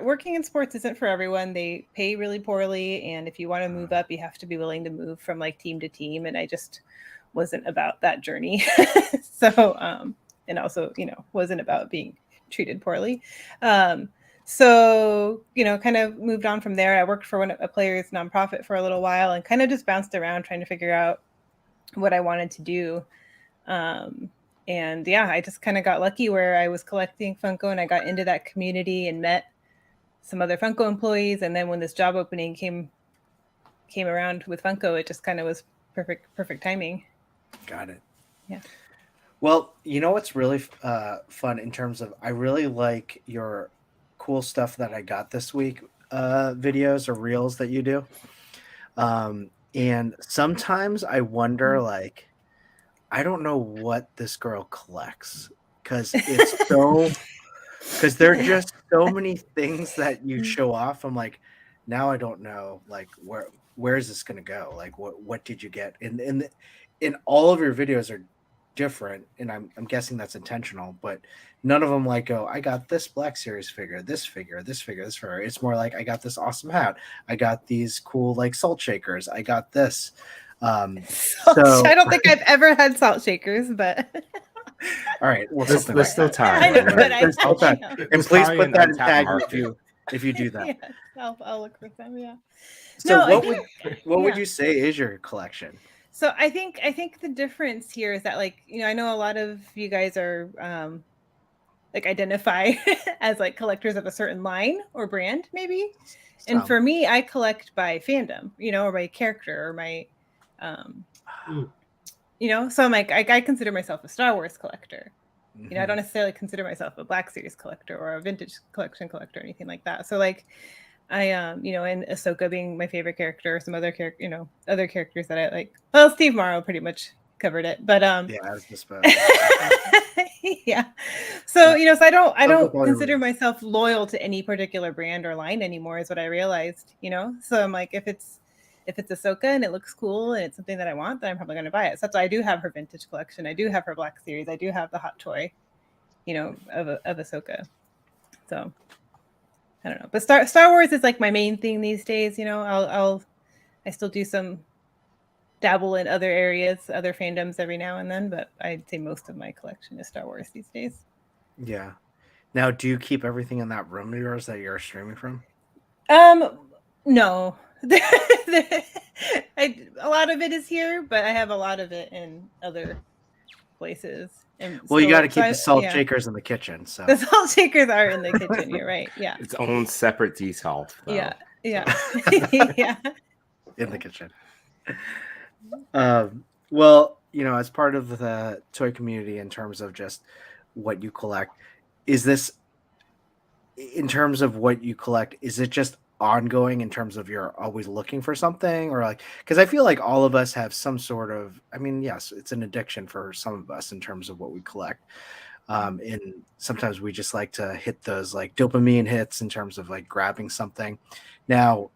working in sports isn't for everyone. They pay really poorly, and if you want to move up, you have to be willing to move from like team to team. And I just wasn't about that journey. So, and also, wasn't about being treated poorly. So, kind of moved on from there. I worked for a player's nonprofit for a little while and kind of just bounced around trying to figure out what I wanted to do. And yeah, I just kind of got lucky where I was collecting Funko and I got into that community and met some other Funko employees. And then when this job opening came around with Funko, it just kind of was perfect timing. Got it. Yeah. Well, what's really fun in terms of, I really like your cool stuff that I got this week, videos or reels that you do. And sometimes I wonder, like, I don't know what this girl collects because there are just so many things that you show off. I'm like, now I don't know, like, where is this going to go? Like, what did you get? And all of your videos are different, and I'm guessing that's intentional, but none of them like go, I got this Black Series figure, this figure. It's more like, I got this awesome hat, I got these cool like salt shakers, I got this. So I don't think I've ever had salt shakers, but all right, well, there's still time. I know, but There's still time. And please put that in tag if you do that. Yes, I'll look for them. Yeah. So what would you say is your collection? So I think the difference here is that, like, I know a lot of you guys are like identify as like collectors of a certain line or brand, maybe. And for me, I collect by fandom, or by character or my so I'm like, I consider myself a Star Wars collector. I don't necessarily consider myself a Black Series collector or a vintage collection collector or anything like that. So like I and Ahsoka being my favorite character, some other other characters that I like. Well, Steve Morrow pretty much covered it, but yeah, I was just yeah. So so I don't consider myself loyal to any particular brand or line anymore, is what I realized. So I'm like, if it's Ahsoka and it looks cool and it's something that I want, then I'm probably going to buy it. So that's why I do have her vintage collection. I do have her Black Series. I do have the hot toy, of Ahsoka. So I don't know, but Star Wars is like my main thing these days. I still do some dabble in other areas, other fandoms every now and then, but I'd say most of my collection is Star Wars these days. Yeah. Now, do you keep everything in that room of yours that you're streaming from? No. A lot of it is here, but I have a lot of it in other places. And well, you got to keep the salt shakers in the kitchen. So the salt shakers are in the kitchen. You're right. Yeah. Its own separate detail. Though. Yeah. Yeah. So. Yeah. In the kitchen. Well, as part of the toy community, in terms of just what you collect, is this, in terms of what you collect, is it just ongoing in terms of you're always looking for something, or like, because I feel like all of us have some sort of, yes, it's an addiction for some of us in terms of what we collect, and sometimes we just like to hit those like dopamine hits in terms of like grabbing something. Now,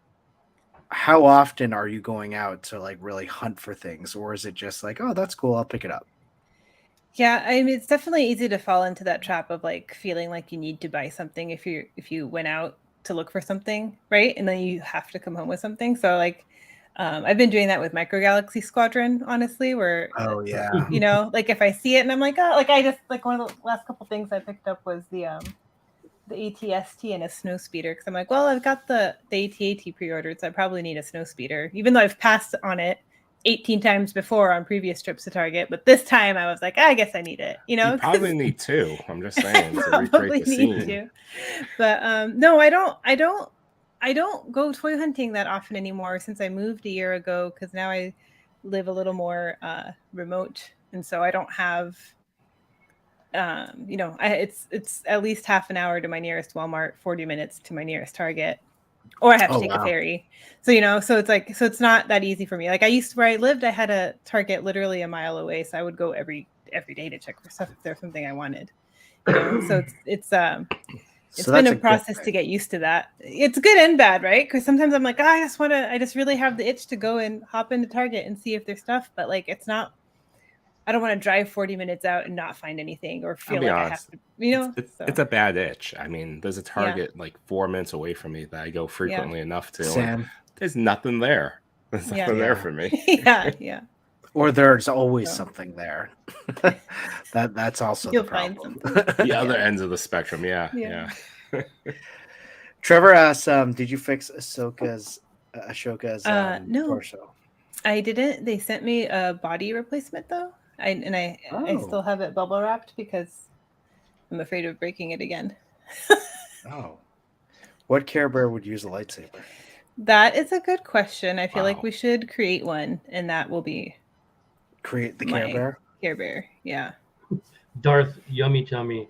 how often are you going out to like really hunt for things, or is it just like, oh, that's cool, I'll pick it up? Yeah, it's definitely easy to fall into that trap of like feeling like you need to buy something if you went out to look for something, right? And then you have to come home with something. So like I've been doing that with Micro Galaxy Squadron, honestly, where like if I see it and I'm like, oh, like I just like one of the last couple things I picked up was the ATST and a snow speeder, because I'm like, well, I've got the AT-AT pre-ordered, so I probably need a snow speeder, even though I've passed on it 18 times before on previous trips to Target, but this time I was like, I guess I need it. You probably need two. I'm just saying to recreate the scene. To. But no, I don't go toy hunting that often anymore since I moved a year ago, because now I live a little more remote, and so I don't have it's at least half an hour to my nearest Walmart, 40 minutes to my nearest Target, or I have to take a ferry. So, so it's not that easy for me. Like where I lived, I had a Target literally a mile away. So I would go every day to check for stuff if there's something I wanted. So it's been a process to get used to that. It's good and bad, right? Because sometimes I'm like, I just really have the itch to go and hop into Target and see if there's stuff. But like, it's not I don't want to drive 40 minutes out and not find anything or feel be like I have honest, to, you know. It's a bad itch. I mean, there's a Target like 4 minutes away from me that I go frequently enough to. Like, Sam. there's nothing there. There's nothing there for me. yeah. Or there's always something there. That's also You'll the find problem. something. The other ends of the spectrum. Yeah. Trevor asks, did you fix Ashoka's No, torso? I didn't. They sent me a body replacement though. I still have it bubble wrapped because I'm afraid of breaking it again. Oh. What Care Bear would use a lightsaber? That is a good question. I feel like we should create one, and that will be create the Care Bear. Care Bear, yeah. Darth Yummy Tummy.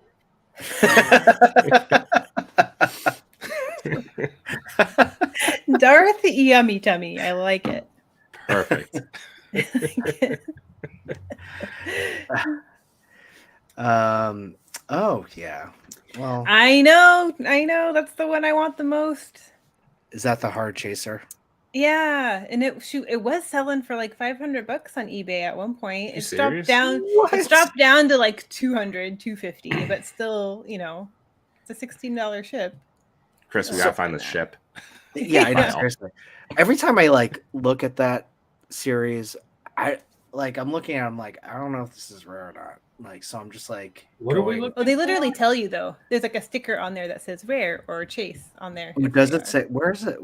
Darth Yummy Tummy. I like it. Perfect. Oh yeah. Well, I know. That's the one I want the most. Is that the hard chaser? Yeah, and it was selling for like $500 on eBay at one point. It's dropped down. What? It's dropped down to like $200, $250, but still, it's a $16 ship. Chris, we gotta find the ship. Yeah, I know. Seriously. Every time I like look at that series, I'm looking at it, I'm like, I don't know if this is rare or not. Like, so I'm just like, what are we looking? Oh, they literally tell you though. There's like a sticker on there that says rare or chase on there. Does it say where is it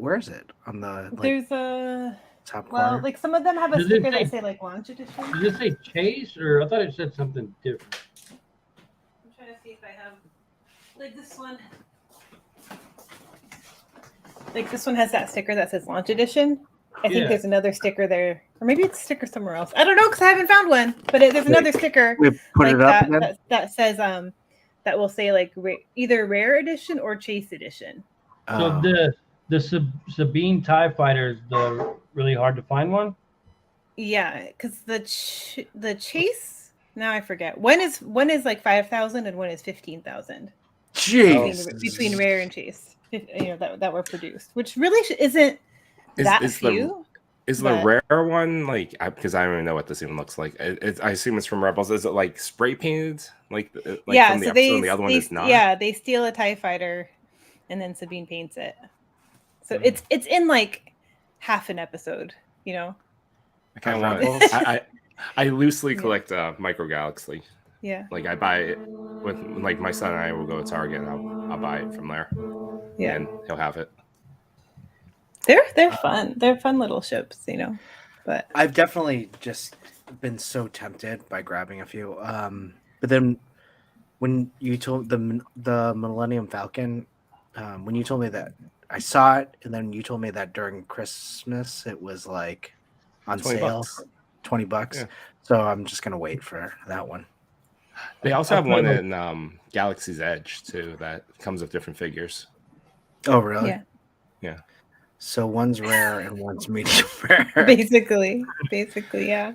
on the There's a top corner? Well, like some of them have a sticker that say like launch edition. Does it say chase, or I thought it said something different? I'm trying to see if I have like this one. Like this one has that sticker that says launch edition. I think there's another sticker there, or maybe it's a sticker somewhere else. I don't know because I haven't found one. But there's another sticker. We put it up that says that will say like either rare edition or chase edition. So the Sabine TIE Fighter is the really hard to find one. Yeah, because the chase, now I forget. One is like 5,000 and one is 15,000. Jeez. Between rare and chase, that were produced, which really isn't that few. Is the rare one like, because I don't even know what this even looks like. I assume it's from Rebels. Is it like spray painted? Like from the episode, and the other one is not? Yeah, they steal a TIE fighter and then Sabine paints it. So it's in like half an episode, I kind of want it. I loosely collect Micro Galaxy. Yeah. Like I buy it with like my son and I will go to Target and I'll buy it from there. Yeah. And he'll have it. They're fun. They're fun little ships, But I've definitely just been so tempted by grabbing a few. But then when you told the Millennium Falcon, when you told me that, I saw it, and then you told me that during Christmas it was like on sale, $20. Yeah. So I'm just gonna wait for that one. They also have one in Galaxy's Edge too that comes with different figures. Oh really? Yeah. So one's rare and one's medium rare. Basically, yeah.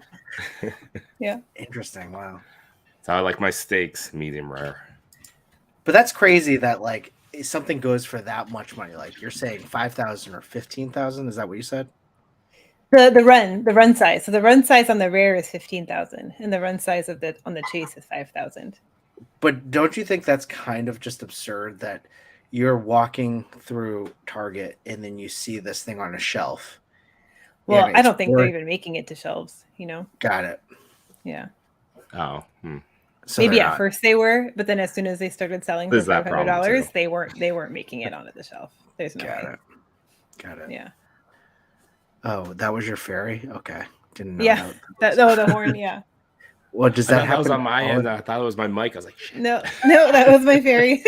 Yeah. Interesting. Wow. So I like my steaks medium rare. But that's crazy that like something goes for that much money. Like you're saying 5,000 or 15,000. Is that what you said? The run size. So the run size on the rare is 15,000, and the run size on the chase is 5,000. But don't you think that's kind of just absurd that you're walking through Target and then you see this thing on a shelf? Well, I don't think they're even making it to shelves, Got it. Yeah. Oh. So maybe at first they were, but then as soon as they started selling for $500, they weren't making it onto the shelf. There's no way. Got it. Yeah. Oh, that was your fairy? Okay. Didn't know. Yeah. The horn, yeah. Well, does that happen? That was on my end. I thought it was my mic. I was like, shit. No, that was my fairy.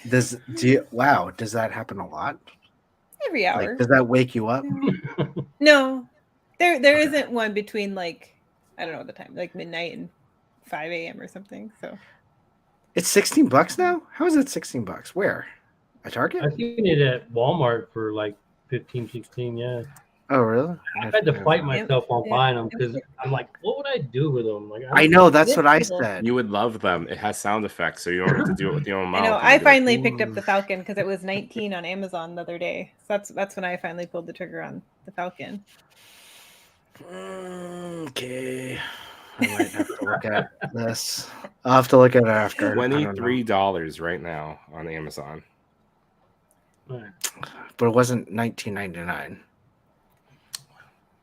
Does that happen a lot? Every hour. Like, does that wake you up? No. There isn't one between like, I don't know the time, like midnight and 5 a.m. or something. So it's $16 now? How is it $16? Where? At Target? I've seen it at Walmart for like 15, 16, yeah. Oh, really? I had to fight myself on buying them because I'm like, what would I do with them? Like, I know, that's what I said. You would love them. It has sound effects, so you don't have to do it with your own mouth. I know. I finally picked up the Falcon because it was $19 on Amazon the other day. So that's when I finally pulled the trigger on the Falcon. Okay. I might have to look at this. I'll have to look at it after. $23 right now on Amazon. Right. But it wasn't $19.99.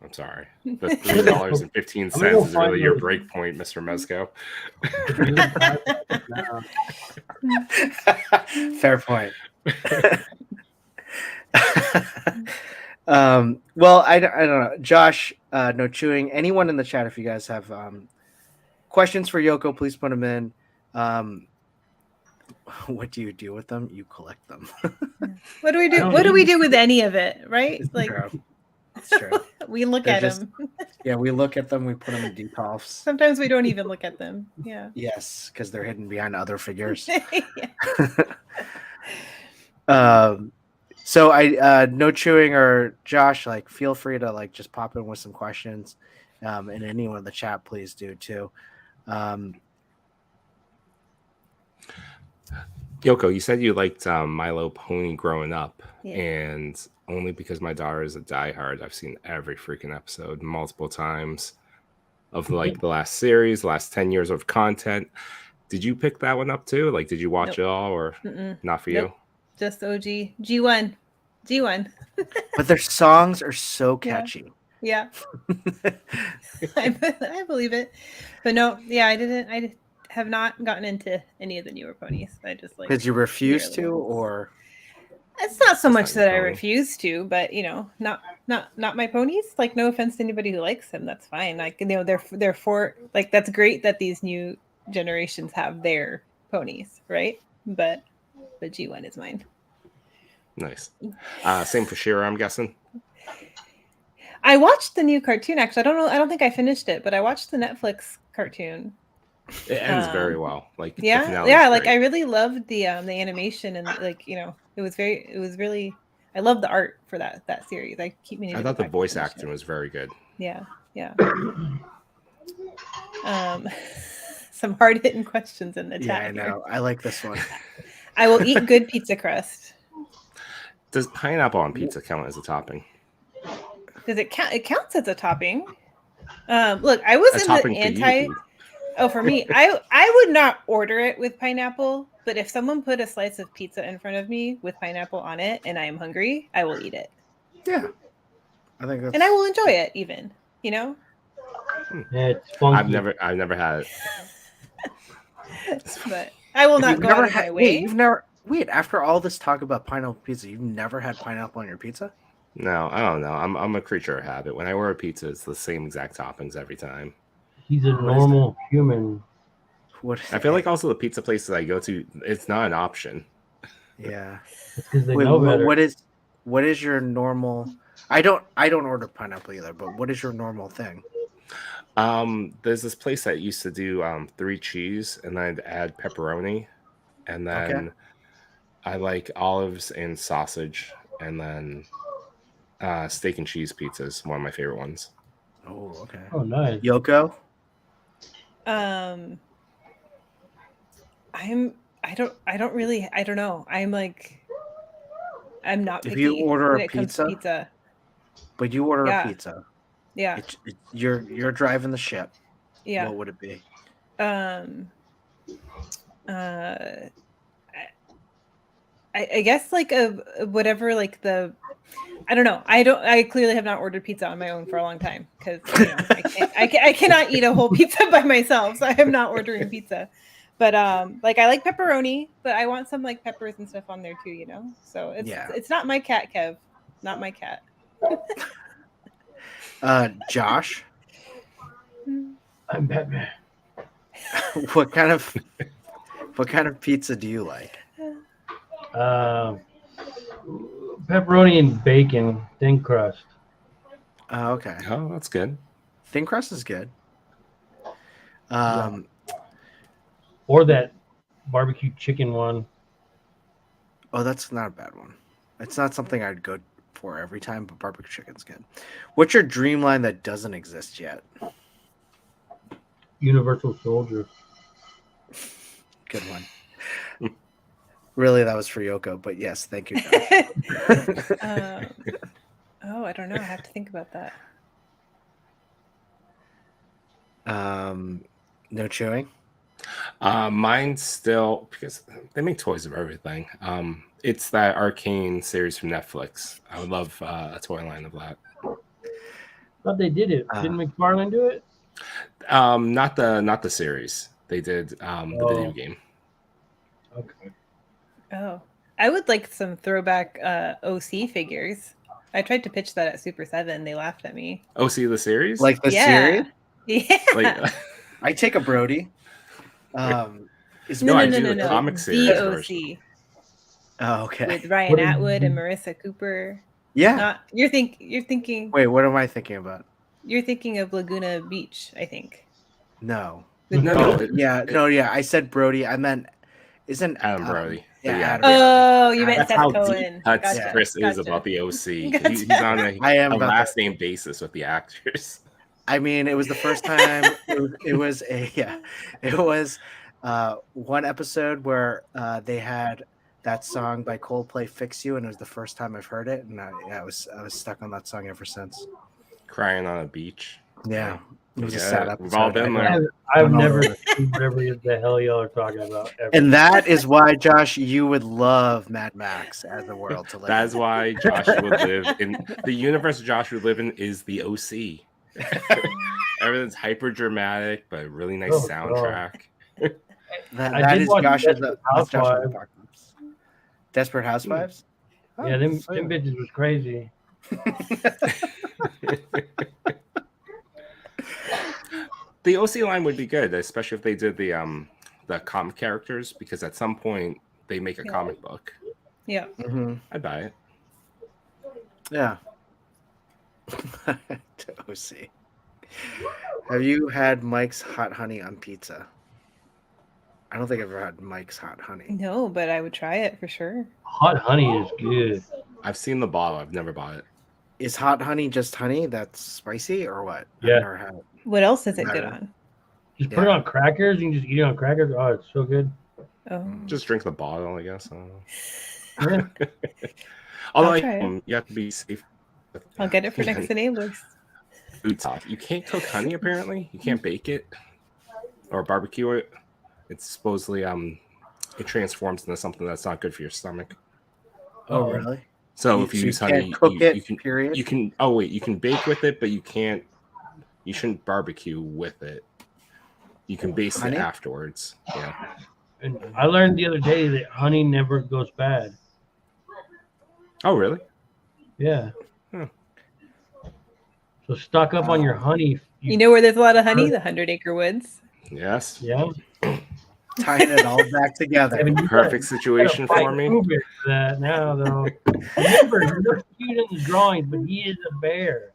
I'm sorry. The $3.15 I'm gonna go is really find your those. break point, Mr. Mezco. Fair point. Well, I don't know. Josh, no chewing. Anyone in the chat, if you guys have questions for Yoko, please put them in. What do you do with them? You collect them. What do we do? don't What do we need- do with any of it? Right? It's Like true. It's true. we look They're at just- them. Yeah, we look at them. We put them in decalfs. Sometimes we don't even look at them. Yeah. Yes, because they're hidden behind other figures. Yeah. So I no chewing or Josh, like feel free to like just pop in with some questions. And anyone in the chat, please do too. Yoko, you said you liked Milo Pony growing up, Yeah. and only because my daughter is a diehard, I've seen every freaking episode multiple times of like the last series, last 10 years of content. Did you pick that one up too? Like, did you watch it all, or not for Nope. Just OG G1. But their songs are so catchy. Yeah. I believe it. But no, yeah, I have not gotten into any of the newer ponies. I just like Because you refuse the to, early ones. or It's not so That's much not your that I pony. refuse to, but not my ponies. Like, no offense to anybody who likes them, that's fine. Like, they're for like that's great that these new generations have their ponies, right? But G1 is mine. Nice. Same for Shira, I'm guessing. I watched the new cartoon actually. I don't know. I don't think I finished it, but I watched the Netflix cartoon. It ends very well. Like, the Yeah, finale yeah. is Like great. I really loved the animation and like it was really. I love the art for that series. I keep meaning. I to thought go the back and voice finish acting it. was very good. Yeah. Some hard hitting questions in the chat. yeah, I here. know. I like this one. I will eat good pizza crust. Does pineapple on pizza count as a topping? Does it count? It counts as a topping. Look, I was A in topping the for anti. you. Oh, for me, I would not order it with pineapple, but if someone put a slice of pizza in front of me with pineapple on it and I am hungry, I will eat it. Yeah, I think that's. And I will enjoy it even, Yeah, it's funky. I've never had it. but I will not You've go never out of my had. way. Wait, you've never. Wait, after all this talk about pineapple pizza, you've never had pineapple on your pizza? No, I don't know. I'm a creature of habit. When I order pizza, it's the same exact toppings every time. He's a normal human. What? I feel like also the pizza places I go to, it's not an option. Yeah. It's because they Wait, know better. what is your normal? I don't order pineapple either. But what is your normal thing? There's this place that used to do 3 cheese, and I'd add pepperoni, and then I like olives and sausage, and then steak and cheese pizza is one of my favorite ones. Oh, okay. Oh, nice. Yoko? I don't know. I'm not picky If you order when a it comes to pizza, pizza. but you order Yeah. a pizza, Yeah. you're driving the ship. Yeah. What would it be? I guess like a whatever, like I don't know. I clearly have not ordered pizza on my own for a long time because I cannot eat a whole pizza by myself, so I am not ordering pizza. But like I like pepperoni, but I want some like peppers and stuff on there too, So it's not my cat, Kev. Not my cat. Josh, I'm Batman. what kind of pizza do you like? Pepperoni and bacon, thin crust. Okay. Oh, that's good. Thin crust is good. Or that barbecue chicken one. Oh, that's not a bad one. It's not something I'd go for every time, but barbecue chicken's good. What's your dream line that doesn't exist yet? Universal Soldier. Good one. Really, that was for Yoko, but yes, thank you, Josh. Oh, I don't know. I have to think about that. No chewing. Mine's still because they make toys of everything. It's that Arcane series from Netflix. I would love a toy line of that. Thought they did it. Didn't McFarlane do it? Not the series. They did the video game. Okay. Oh, I would like some throwback OC figures. I tried to pitch that at Super 7. They laughed at me. OC the series? Like the series? Yeah. Like I take a Brody. Is No, I no, do no, the no. comic The series OC version. Oh, okay. with Ryan What did Atwood you- and Marissa Cooper. Yeah. Not you're thinking Wait, what am I thinking about? you're thinking of Laguna Beach, I think. No. With No, Brody. Yeah. I said Brody. I meant isn't Adam Brody. Yeah, But yeah. Adam Brody. Oh, you meant That's Seth how Cohen. deep Huts Gotcha, Chris is gotcha. about the OC. Gotcha. He's on I am a about last that. name basis with the actors. I mean, it was the first time. It was one episode where they had that song by Coldplay, "Fix You," and it was the first time I've heard it, and I was stuck on that song ever since. Crying on a beach. Yeah, it was a Yeah, sad episode. we've all been I there. know. I've No. never seen whatever the hell y'all are talking about ever. And that is why, Josh, you would love Mad Max as a world to live That is in. why Josh would live in the universe Josh would live in is the OC. Everything's hyper dramatic, but really nice Oh, soundtrack. I That did is watch Josh's Desperate that's Josh's Housewives. apocalypse. Desperate Housewives? Oh, Yeah, them so yeah. bitches was crazy. The OC line would be good, especially if they did the comic characters, because at some point they make a comic book. Yeah. Mhm. I'd buy it. Yeah. To OC. Have you had Mike's hot honey on pizza? I don't think I've ever had Mike's hot honey. No, but I would try it for sure. Hot honey is good. I've seen the bottle. I've never bought it. Is hot honey just honey that's spicy or what? Yeah. I've never had it. What else is it good Yeah. on? Just put it Yeah. on crackers. You can just eat it on crackers. Oh, it's so good. Oh. Just drink the bottle, I guess. I don't know. Yeah. Although I'll try it. you have to be safe. I'll get it for next enablers. Food talk. You can't cook honey. Apparently, you can't bake it or barbecue it. It's supposedly it transforms into something that's not good for your stomach. Oh, really? So You- if you so use you honey, can't cook it, you can period? you can. Oh wait, you can bake with it, but you can't. You shouldn't barbecue with it. You can baste Honey? it afterwards. Yeah. And I learned the other day that honey never goes bad. Oh really? Yeah. Hmm. So stock up on your honey. You know where there's a lot of honey? The 100-acre woods. Yes. Yeah. Tying it all back together. I mean, you Perfect gotta situation fight for me. Uber for that now, though. Remember, he looks cute in the drawings, but he is a bear.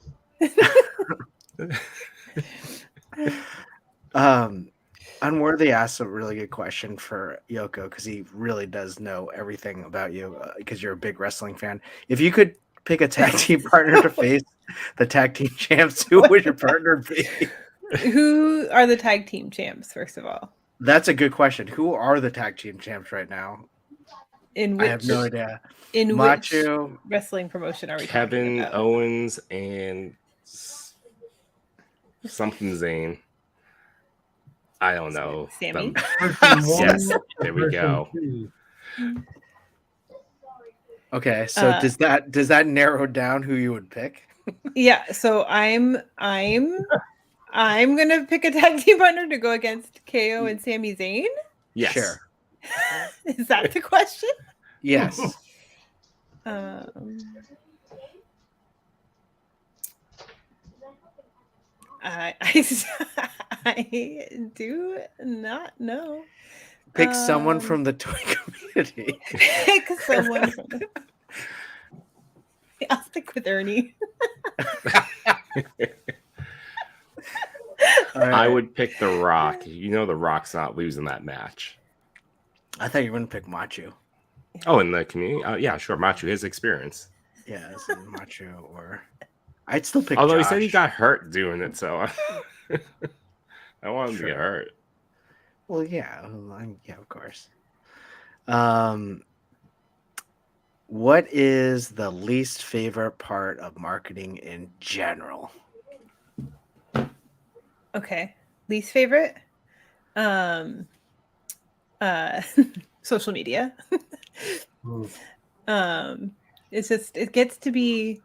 Unworthy asked a really good question for Yoko because he really does know everything about you because you're a big wrestling fan. If you could pick a tag team partner to face the tag team champs, who would your partner be? Who are the tag team champs, first of all? That's a good question. Who are the tag team champs right now? In which I have no idea. in Macho. which wrestling promotion are we Kevin talking about? Owens and something Zane. I don't know. Sammy? Person one, Yes, there we person go. two. Okay, so Uh, does that narrow down who you would pick? Yeah, so I'm gonna pick a tag team partner to go against KO and Sami Zayn. Yes. Sure. Is that the question? Yes. I do not know. Pick someone from the toy community. Pick someone from the... I'll stick with Ernie. All right. I would pick The Rock. You know The Rock's not losing that match. I thought you were going to pick Macho. Oh, in the community? Yeah, sure. Machu, his experience. Yeah, this is Macho or I'd still pick Although Josh. he said he got hurt doing it, so I want him to get hurt. Well, yeah. Yeah, of course. What is the least favorite part of marketing in general? Okay. least favorite, social media. It's just, it gets to be,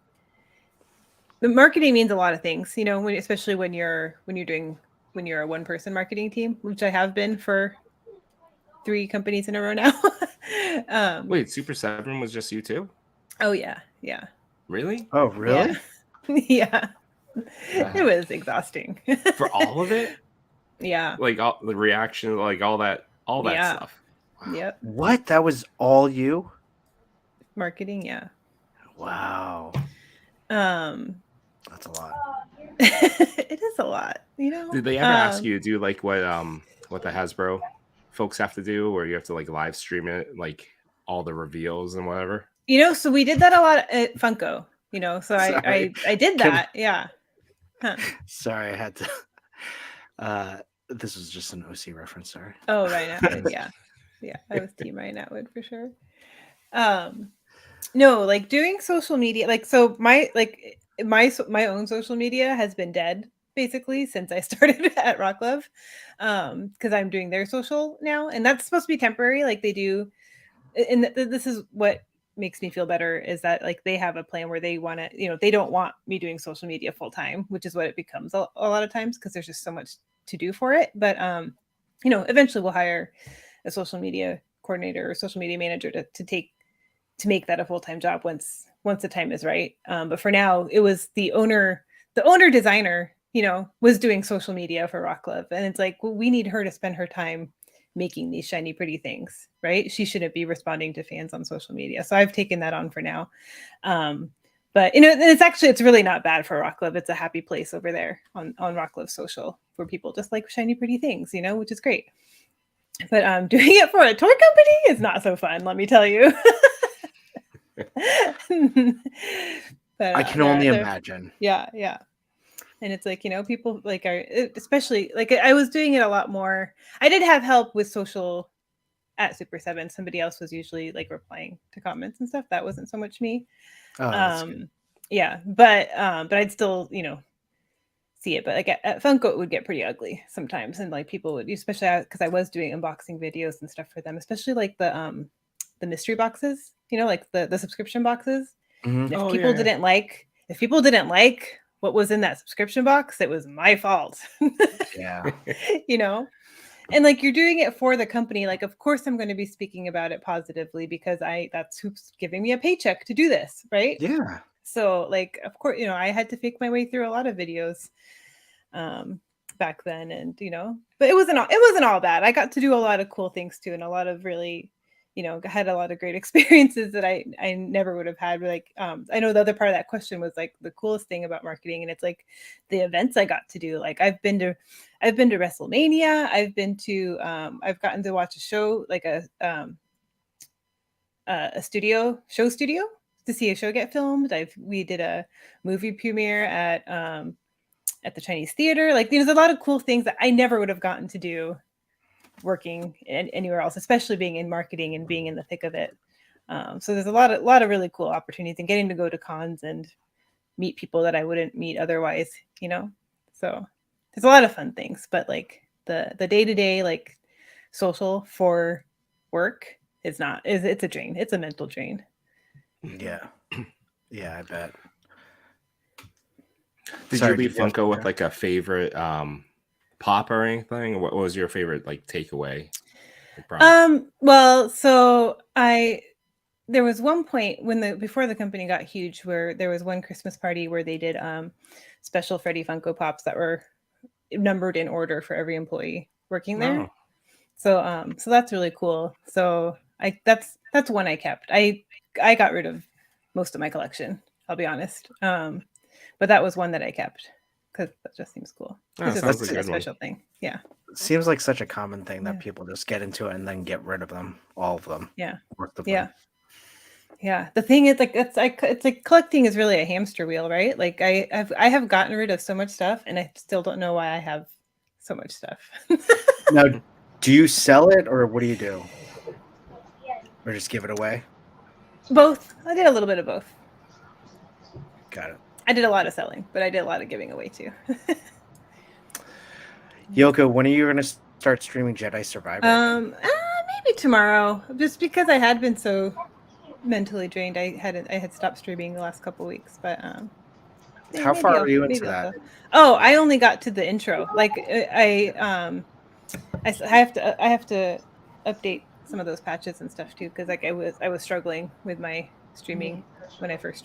the marketing means a lot of things, you know, especially when you're a one person marketing team, which I have been for 3 companies in a row now. Wait, Super 7 was just you two? Oh yeah. Yeah. Really? Oh, really? Yeah. It was exhausting. For all of it? Yeah. Like all the reaction, like all that Yeah. stuff. Yep. What? That was all you? Marketing, yeah. Wow. Um That's a lot. it is a lot, you know. Did they ever ask you to do like what the Hasbro folks have to do, where you have to like live stream it, like all the reveals and whatever? You know, so we did that a lot at Funko, you know. So Sorry. I did that. Yeah. Huh. Sorry, I had to. This was just an OC reference. Sorry. Oh, Ryan Atwood. Yeah. Yeah. I was team Ryan Atwood for sure. No, like doing social media, like, so my own social media has been dead basically since I started at Rock Love, because I'm doing their social now, and that's supposed to be temporary. Like they do, and this is what makes me feel better, is that like they have a plan where they want to, you know, they don't want me doing social media full time, which is what it becomes a lot of times because there's just so much to do for it. But you know, eventually we'll hire a social media coordinator or social media manager to make that a full-time job once the time is right. But for now, it was the owner designer, you know, was doing social media for Rock Love, and it's like, well, we need her to spend her time making these shiny, pretty things, right? She shouldn't be responding to fans on social media. So I've taken that on for now. But you know, it's really not bad for Rock Love. It's a happy place over there on Rock Love Social, where people just like shiny, pretty things, you know, which is great. But doing it for a toy company is not so fun, let me tell you. But I can only imagine. Yeah. And it's like, you know, people like are, especially like, I was doing it a lot more. I did have help with social at Super 7. Somebody else was usually like replying to comments and stuff. That wasn't so much me. Oh, that's good. Yeah, but I'd still, you know, see it. But like at Funko, it would get pretty ugly sometimes, and like people would, especially because I was doing unboxing videos and stuff for them, especially like the mystery boxes, you know, like the subscription boxes. Mhm. And if Oh, people yeah. didn't like what was in that subscription box, it was my fault. Yeah. You know, and like you're doing it for the company, like of course I'm going to be speaking about it positively because that's who's giving me a paycheck to do this, right? Yeah. So like, of course, you know, I had to fake my way through a lot of videos back then, and you know, but it wasn't all bad. I got to do a lot of cool things too, and a lot of really, you know, had a lot of great experiences that I never would have had. Like I know the other part of that question was like the coolest thing about marketing, and it's like the events I got to do. Like I've been to WrestleMania. I've gotten to watch a show, like a studio to see a show get filmed. We did a movie premiere at the Chinese theater. Like there's a lot of cool things that I never would have gotten to do working anywhere else, especially being in marketing and being in the thick of it. So there's a lot of really cool opportunities, and getting to go to cons and meet people that I wouldn't meet otherwise, you know. So there's a lot of fun things, but like the day-to-day like social for work it's a drain. It's a mental drain. Yeah. Yeah, I bet. Did Sorry, you leave did you have Funko with something? like a favorite pop or anything? What was your favorite like takeaway? Well, so there was one point before the company got huge where there was one Christmas party where they did special Freddy Funko Pops that were numbered in order for every employee working there. Oh. So that's really cool. So that's one I kept. I got rid of most of my collection, I'll be honest. But that was one that I kept because that just seems cool. Oh, It's sounds just like a a good one. special thing. Yeah. It seems like such a common thing that Yeah. people just get into it and then get rid of them, all of them. Yeah. Worth of Yeah. them. Yeah. The thing is, like, it's like collecting is really a hamster wheel, right? Like I have gotten rid of so much stuff, and I still don't know why I have so much stuff. Now, do you sell it, or what do you do? Or just give it away? Both. I did a little bit of both. Got it. I did a lot of selling, but I did a lot of giving away too. Yoko, when are you going to start streaming Jedi Survivor? Maybe tomorrow. Just because I had been so mentally drained, I had stopped streaming the last couple weeks. But how far are you into that? Oh, I only got to the intro. Like I have to update some of those patches and stuff too, because like I was struggling with my streaming when it first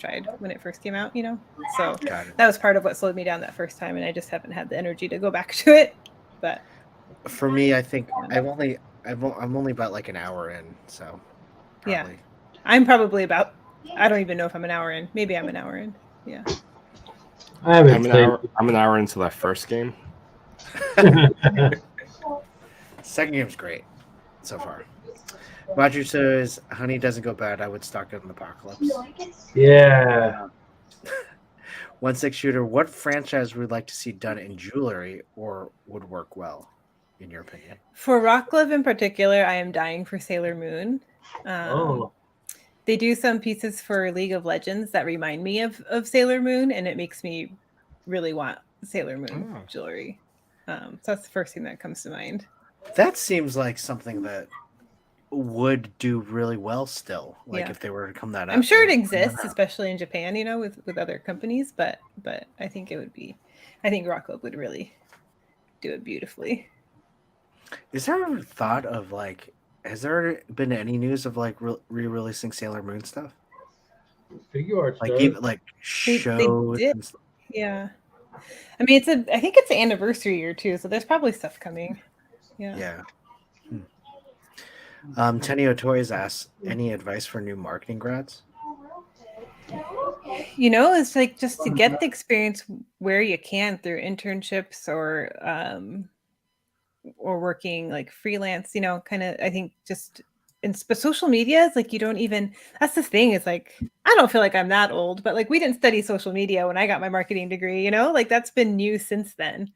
came out, you know. So that was part of what slowed me down that first time, and I just haven't had the energy to go back to it. But for me, I think I'm only about like an hour in, so probably. Yeah, I'm probably about. I don't even know if I'm an hour in. Maybe I'm an hour in. Yeah. I'm an hour into that first game. Second game's great so far. Roger says, "Honey doesn't go bad. I would stock it in Apocalypse." Yeah. 1-6 shooter. What franchise would like to see done in jewelry or would work well, in your opinion? For Rock Glove in particular, I am dying for Sailor Moon. They do some pieces for League of Legends that remind me of Sailor Moon, and it makes me really want Sailor Moon jewelry. So that's the first thing that comes to mind. That seems like something that would do really well still, like if they were to come that out. I'm sure it exists, especially in Japan, you know, with other companies, but I think I think Rock Glove would really do it beautifully. Is there a thought of like, has there been any news of like re-releasing Sailor Moon stuff? Figure art like stuff. Even like shows. They did. Yeah. I mean, I think it's the anniversary year too, so there's probably stuff coming. Yeah. Tenio Toys asks, any advice for new marketing grads? You know, it's like just to get the experience where you can through internships or working like freelance, you know, kind of, I think just but social media is like, you don't even, that's the thing, is like, I don't feel like I'm that old, but like we didn't study social media when I got my marketing degree, you know, like that's been new since then.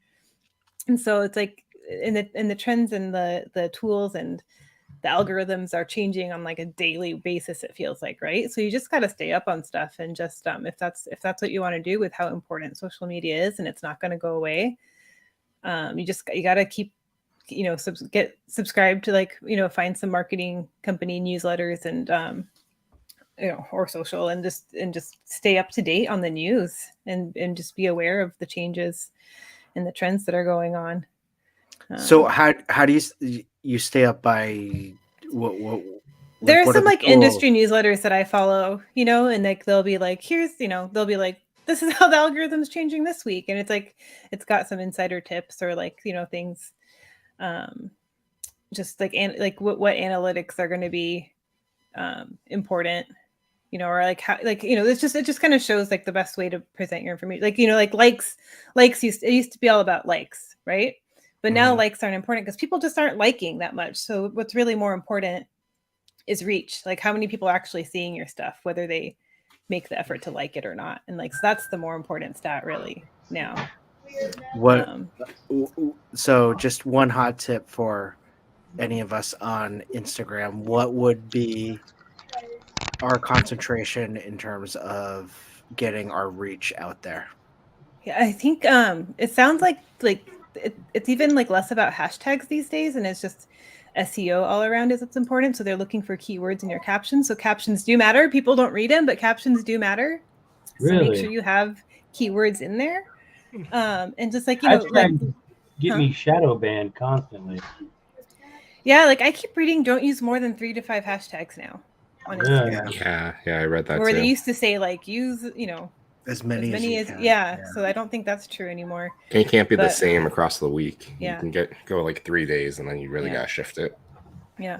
And so it's like in the trends and the tools and the algorithms are changing on like a daily basis, it feels like, right? So you just got to stay up on stuff, and just if that's what you want to do with how important social media is, and it's not going to go away, you got to keep, you know, get subscribed to, like, you know, find some marketing company newsletters and you know, or social, and just stay up to date on the news and just be aware of the changes and the trends that are going on. So how do you stay up by what there are some like industry newsletters that I follow, you know, and like they'll be like, here's, you know, they'll be like, this is how the algorithm's changing this week, and it's like it's got some insider tips or like, you know, things just like what analytics are going to be important, you know, or like how, like, you know, it just kind of shows like the best way to present your information. Like, you know, like likes it used to be all about likes, right? But now likes aren't important because people just aren't liking that much. So what's really more important is reach. Like how many people are actually seeing your stuff, whether they make the effort to like it or not. And like, so that's the more important stat really now. What? So just one hot tip for any of us on Instagram, what would be our concentration in terms of getting our reach out there? Yeah, I think it sounds like it's even like less about hashtags these days, and it's just SEO all around is what's important. So they're looking for keywords in your captions. So captions do matter. People don't read them, but captions do matter. So make sure you have keywords in there. And just like, you know, like get me shadow banned constantly. Yeah, like I keep reading, don't use more than 3 to 5 hashtags now on Instagram. Yeah, I read that Where too. they used to say like use, you know, as many as yeah. So I don't think that's true anymore. And it can't be the same across the week. Yeah. You can go like 3 days and then you really gotta shift it. Yeah.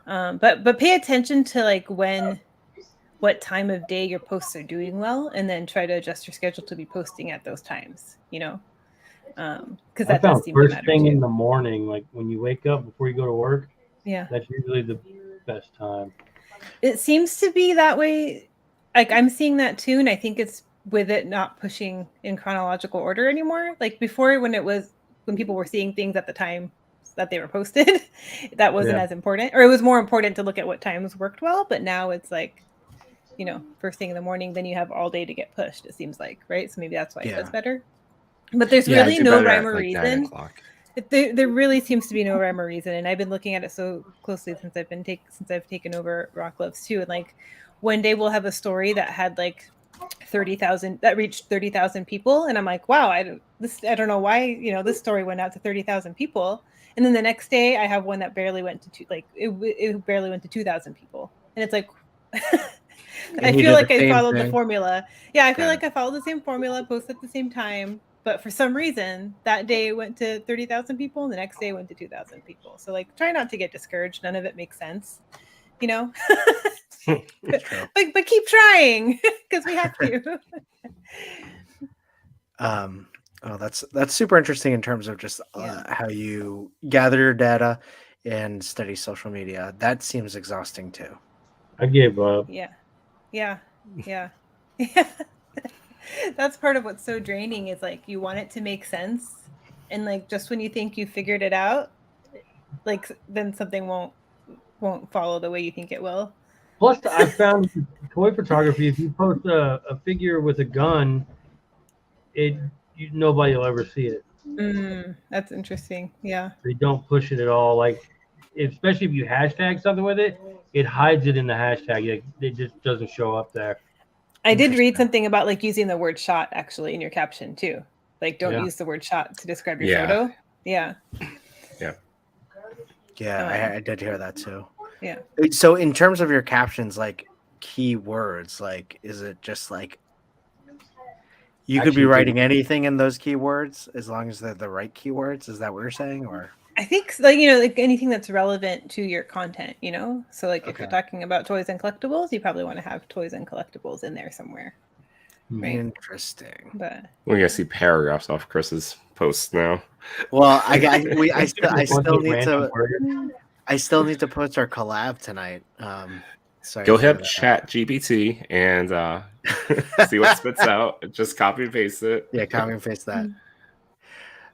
But pay attention to like what time of day your posts are doing well, and then try to adjust your schedule to be posting at those times, you know. Because that does seem first to matter thing too. in the morning, like when you wake up before you go to work. Yeah, that's usually the best time. It seems to be that way. Like I'm seeing that too, and I think it's with it not pushing in chronological order anymore. Like before, when people were seeing things at the time that they were posted, that wasn't as important, or it was more important to look at what times worked well. But now it's like, you know, first thing in the morning, then you have all day to get pushed. It seems like, right? So maybe that's why it does better. But there's Yeah, I really do no better rhyme at or like 9 reason. o'clock. There really seems to be no rhyme or reason, and I've been looking at it so closely since I've taken over Rock Loves too. And like one day we'll have a story that had like 30,000 that reached 30,000 people, and I'm like, wow, I don't know why this story went out to 30,000 people, and then the next day I have one that barely went to it barely went to 2,000 people, and it's like. I And you feel did the like I same followed the thing. formula. Yeah, I feel Okay. like I followed the same formula, both at the same time. But for some reason, that day it went to 30,000 people, and the next day it went to 2,000 people. So like, try not to get discouraged. None of it makes sense, you know. It's true. but keep trying because we have to. Oh, that's super interesting in terms of just Yeah. how you gather your data and study social media. That seems exhausting too. I gave up. Yeah. Yeah. Yeah. Yeah. That's part of what's so draining is like you want it to make sense. And like just when you think you figured it out, like then something won't follow the way you think it will. Plus, I found toy photography. If you post a figure with a gun, nobody will ever see it. That's interesting. Yeah. They don't push it at all. Like, especially if you hashtag something with it, it hides it in the hashtag. It just doesn't show up there. I did read Interesting. something about like using the word shot actually in your caption too. Like don't Yeah. use the word shot to describe your Yeah. photo. Yeah. Yeah. Yeah, I did hear that too. Yeah. So in terms of your captions, like keywords, like is it just like you could be Actually, writing anything in those keywords as long as they're the right keywords? Is that what you're saying? Or I think like like anything that's relevant to your content, So like if you're Okay. talking about toys and collectibles, you probably want to have toys and collectibles in there somewhere. Right. Interesting. But We're gonna see paragraphs off Chris's posts now. Well, I still need to post our collab tonight. So I Go gotta figure hit that out. Chat GPT and see what spits out. Just copy and paste it. Yeah, copy and paste that.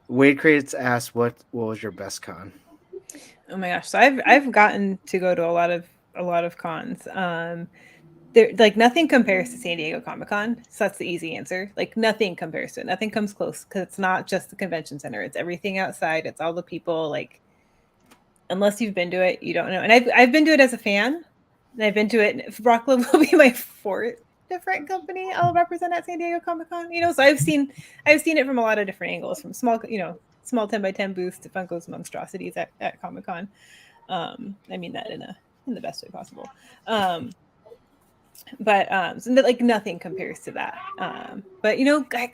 Wade Crates asked, "What was your best con?" oh my gosh, so I've gotten to go to a lot of cons. There like nothing compares to San Diego Comic-Con, so that's the easy answer. Like nothing compares to it. Nothing comes close because it's not just the convention center. It's everything outside. It's all the people. Like unless you've been to it, you don't know. And I've been to it as a fan, and I've been to it. Rockland will be my fourth different company I'll represent at San Diego Comic-Con. So I've seen it from a lot of different angles, from small 10x10 booths to Funko's monstrosities at Comic-Con. I mean that in the best way possible. But so like nothing compares to that. But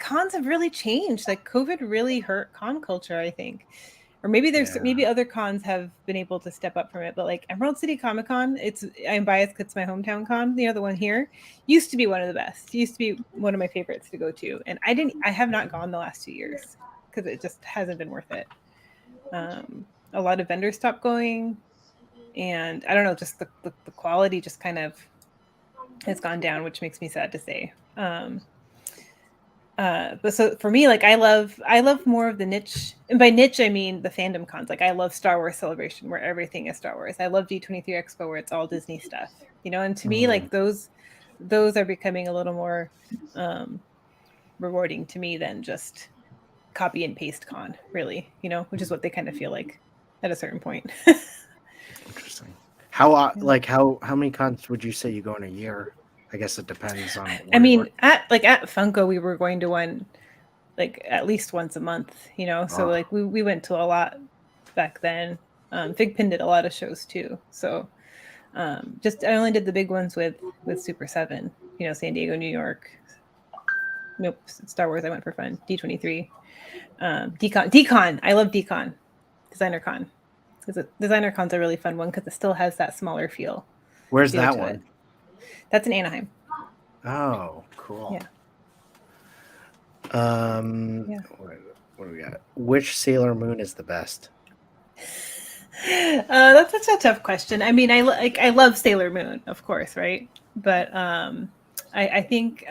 cons have really changed. Like COVID really hurt con culture, I think. Or maybe maybe other cons have been able to step up from it, but like Emerald City Comic Con, I'm biased because it's my hometown con. The one here used to be one of the best. It used to be one of my favorites to go to, and I have not gone the last 2 years because it just hasn't been worth it. A lot of vendors stopped going, and I don't know, just the quality just kind of has gone down, which makes me sad to say. But so for me, like I love more of the niche, and by niche I mean the fandom cons. Like I love Star Wars Celebration where everything is Star Wars. I love D23 Expo where it's all Disney stuff. And to me, like those are becoming a little more rewarding to me than just copy and paste con, really. Which is what they kind of feel like at a certain point. Interesting. How many cons would you say you go in a year? I guess it depends on. I mean, at Funko, we were going to one like at least once a month, So like we went to a lot back then. Figpin did a lot of shows too. So I only did the big ones with Super 7, San Diego, New York. Nope, Star Wars I went for fun. D23. Decon. I love Decon. Designer Con. Because Designer Con's a really fun one because it still has that smaller feel. Where's that one? It. That's in Anaheim. Oh, cool. Yeah. What do we got? Which Sailor Moon is the best? That's such a tough question. I mean, I love Sailor Moon, of course, right? But I think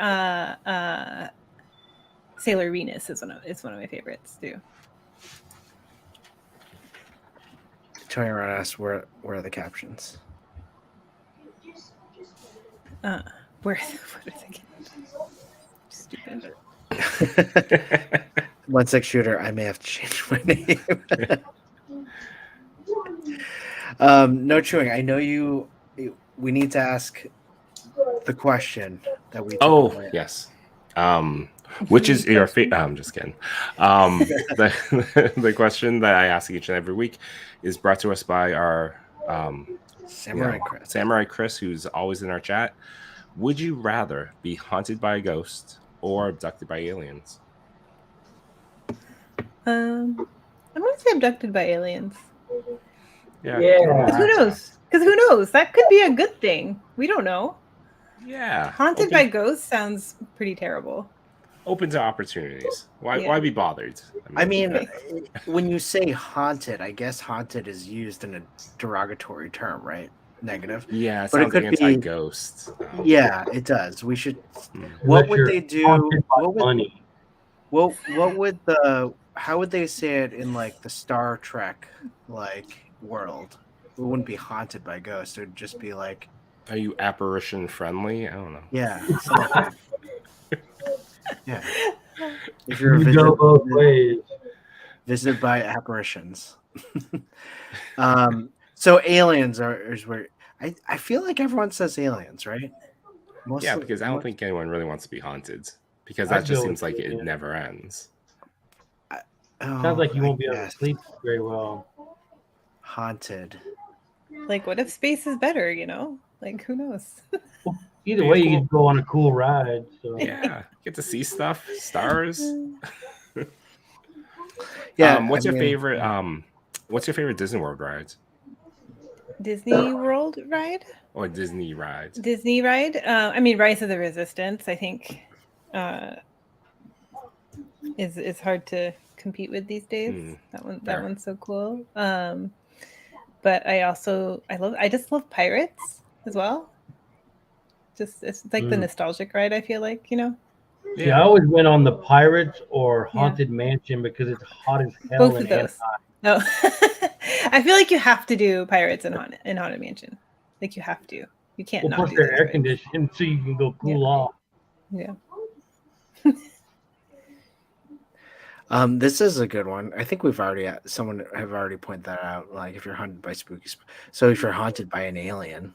Sailor Venus is one of my favorites too. Tony Ron asked, "Where are the captions?" Where are the captions? Stupid. 1-6 shooter. I may have to change my name. No chewing. I know you. We need to ask the question that we Oh, typically. yes. Which is your favorite? I'm just kidding. The question that I ask each and every week is brought to us by our Samurai Chris. Samurai Chris, who's always in our chat. Would you rather be haunted by a ghost or abducted by aliens? I'm gonna say abducted by aliens. Yeah. Yeah. Who knows? Because who knows? That could be a good thing. We don't know. Yeah. Haunted by ghosts sounds pretty terrible. Open to opportunities. Why? Yeah. Why be bothered? I mean, when you say haunted, I guess haunted is used in a derogatory term, right? Negative. Yeah, it But it sounds could like be- anti-ghost. Yeah, it does. We should. Unless What would you're they do? haunted by What would money. what would the how would they say it in like the Star Trek like world? It wouldn't be haunted by ghosts. It would just be like, Are you apparition friendly? I don't know. yeah, something like that. Yeah. If you're You go both ways. visited by apparitions. So aliens is where I feel like everyone says aliens, right? Yeah, because I don't think anyone really wants to be haunted, because I'd that just go seems with like it alien. never ends. Sounds like you I won't be able to guess. sleep very well. Haunted. Like, what if space is better? You know, like who knows? Either way, you can go on a cool ride. So Yeah, get to see stuff, stars. Yeah. What's I your mean, favorite? What's your favorite Disney World ride Disney World ride? or Disney ride? Disney ride? I mean, Rise of the Resistance. I think is hard to compete with these days. That fair. one's so cool. But I just love Pirates as well. Just it's like the nostalgic ride. I feel like, you know. Yeah, I always went on the Pirates or Haunted Mansion because it's hot as hell. Both of those. No, I feel like you have to do Pirates and Haunted Mansion. Like you have to. You can't not plus do they're those air rides. conditioned, so you can go cool off. Yeah. This is a good one. I think someone have already pointed that out. Like if you're haunted by so if you're haunted by an alien,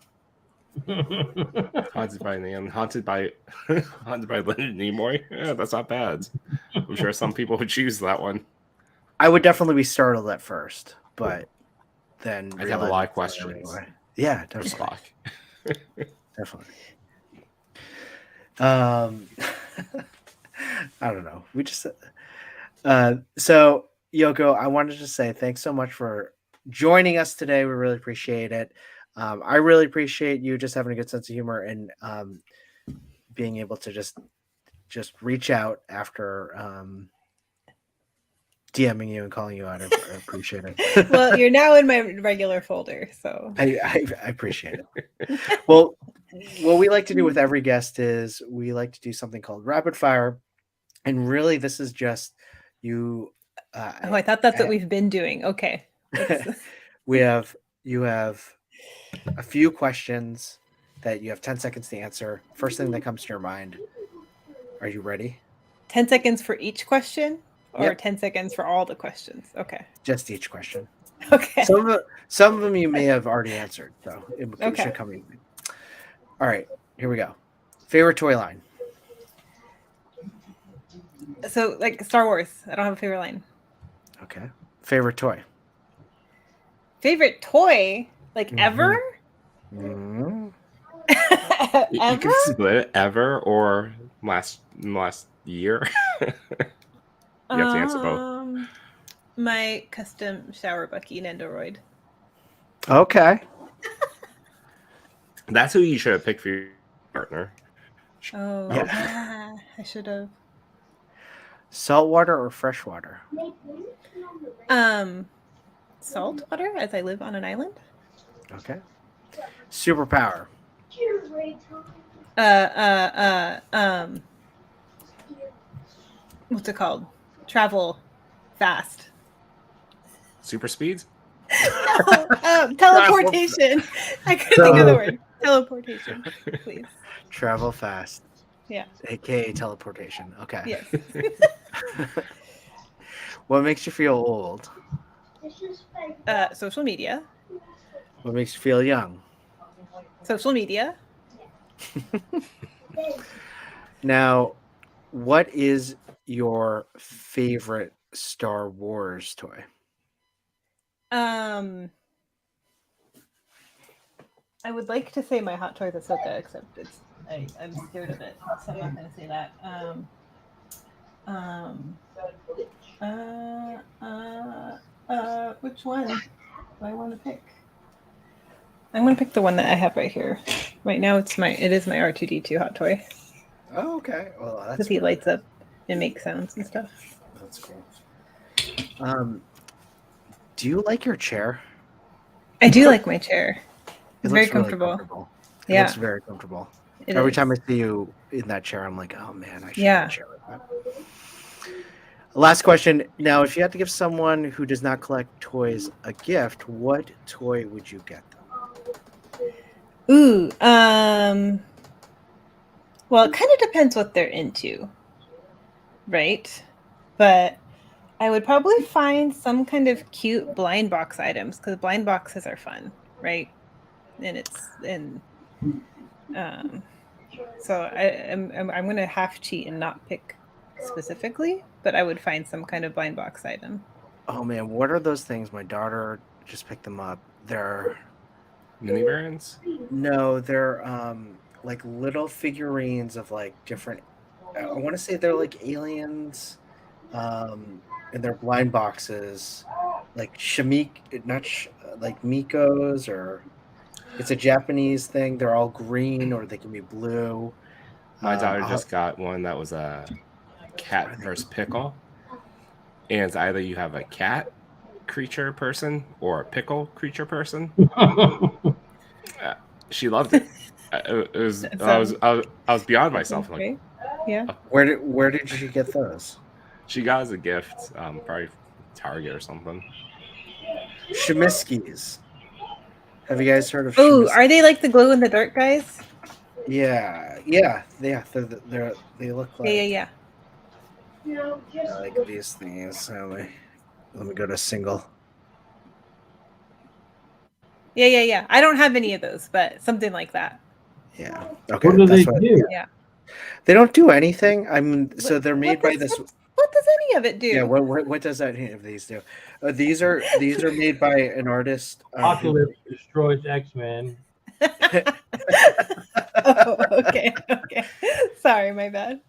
Haunted by an alien, haunted by Leonard Nimoy. Yeah, that's not bad. I'm sure some people would choose that one. I would definitely be startled at first, but then I'd have a realize lot of it's questions. anyway. Yeah, For definitely. Spock. Definitely. I don't know. We just so Yoko, I wanted to say thanks so much for joining us today. We really appreciate it. I really appreciate you just having a good sense of humor and being able to just reach out after DMing you and calling you out. I appreciate it. Well, you're now in my regular folder, so I appreciate it. Well, what we like to do with every guest is we like to do something called rapid fire, and really, this is just you. I thought that's what we've been doing. Okay, you have a few questions that you have 10 seconds to answer. First thing that comes to your mind. Are you ready? 10 seconds for each question, or Yep. 10 seconds for all the questions? Okay. Just each question. Okay. Some of them you may have already answered, so it Okay. should come easy. All right, here we go. Favorite toy line? So, like Star Wars. I don't have a favorite line. Okay. Favorite toy? Favorite toy? Like ever? Mm-hmm. You Ever? can split it ever or last year. You have to answer both. My custom shower bucky Nendoroid. Okay. That's who you should have picked for your partner. Oh, Yeah. yeah. I should have. Saltwater or freshwater? Salt water, as I live on an island. Okay. Superpower? What's it called? Travel fast. Super speeds? No, teleportation. I couldn't think of the word. Teleportation, please. Travel fast. Yeah. AKA teleportation. Okay. Yes. What makes you feel old? Social media. What makes you feel young? Social media. Now, what is your favorite Star Wars toy? I would like to say my Hot Toys Ahsoka, except I'm scared of it, so I'm not going to say that. Which one do I want to pick? I'm going to pick the one that I have right here. Right now, it is my R2D2 Hot Toy. Oh, okay. Well, that's because he lights up and makes sounds and stuff. That's cool. Do you like your chair? I do like my chair. It's very really comfortable. It looks very comfortable. Every time I see you in that chair, I'm like, oh man, I should have a chair like that. Last question. Now, if you had to give someone who does not collect toys a gift, what toy would you get them? Ooh, well, it kind of depends what they're into, right? But I would probably find some kind of cute blind box items because blind boxes are fun, right? So I'm gonna half cheat and not pick specifically, but I would find some kind of blind box item. Oh man, what are those things? My daughter just picked them up. They're mini variants. No, they're like little figurines of like different. I want to say they're like aliens, and they're blind boxes, like like Mikos, or it's a Japanese thing. They're all green or they can be blue. My daughter just got one that was a cat versus pickle. And it's either you have a cat creature person or a pickle creature person. She loved it. I was beyond myself. Like, yeah. Where did you get those? She got as a gift, probably Target or something. Shimiskis. Have you guys heard of? Oh, are they like the glow in the dark guys? Yeah. They look like. Yeah. I like these things. Let me go to single. Yeah. I don't have any of those, but something like that. Yeah. Okay. What do they do? Yeah. They don't do anything. So they're made by this. What does any of it do? Yeah. What does any of these do? These are made by an artist. Apocalypse destroys X-Men. Oh, okay. Sorry, my bad.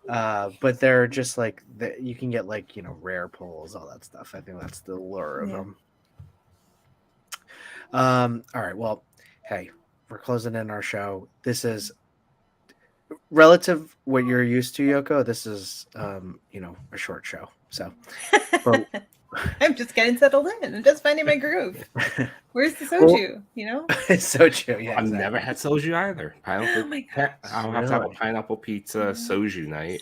But they're just like you can get like rare pulls, all that stuff. I think that's the lure of them. All right. Well, hey, we're closing in our show. This is relative what you're used to, Yoko. This is a short show. So I'm just getting settled in. I'm just finding my groove. Where's the soju? Soju. Yeah, I've never had soju either. Pineapple. I'll have to have a pineapple pizza soju night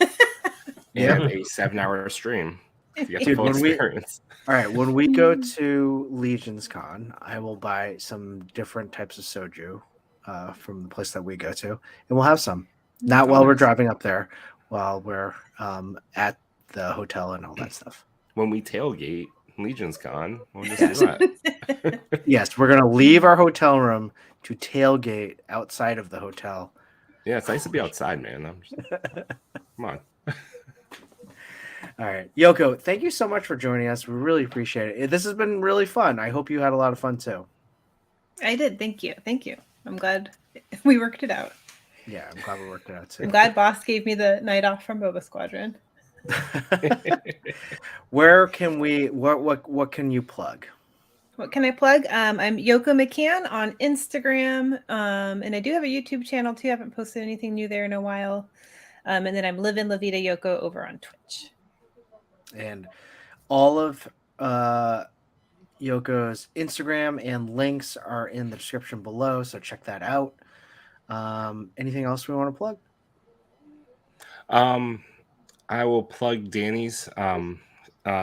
and a 7-hour stream to get the full experience. All right, when we go to Legion's Con, I will buy some different types of soju from the place that we go to, and we'll have some. Not while we're driving up there, while we're at the hotel and all that stuff. When we tailgate Legion's Con, we'll just do that. Yes, we're gonna leave our hotel room to tailgate outside of the hotel. Yeah, it's nice to be outside, man. Come on. All right, Yoko, thank you so much for joining us. We really appreciate it. This has been really fun. I hope you had a lot of fun too. I did. Thank you. I'm glad we worked it out. Yeah, I'm glad we worked it out too. I'm glad Boss gave me the night off from Boba Squadron. Where can we? What can you plug? What can I plug? I'm Yoko McCann on Instagram, and I do have a YouTube channel too. I haven't posted anything new there in a while. And then I'm Livin' La Vida Yoko over on Twitch. And all of Yoko's Instagram and links are in the description below, so check that out. Anything else we want to plug? I will plug Danny's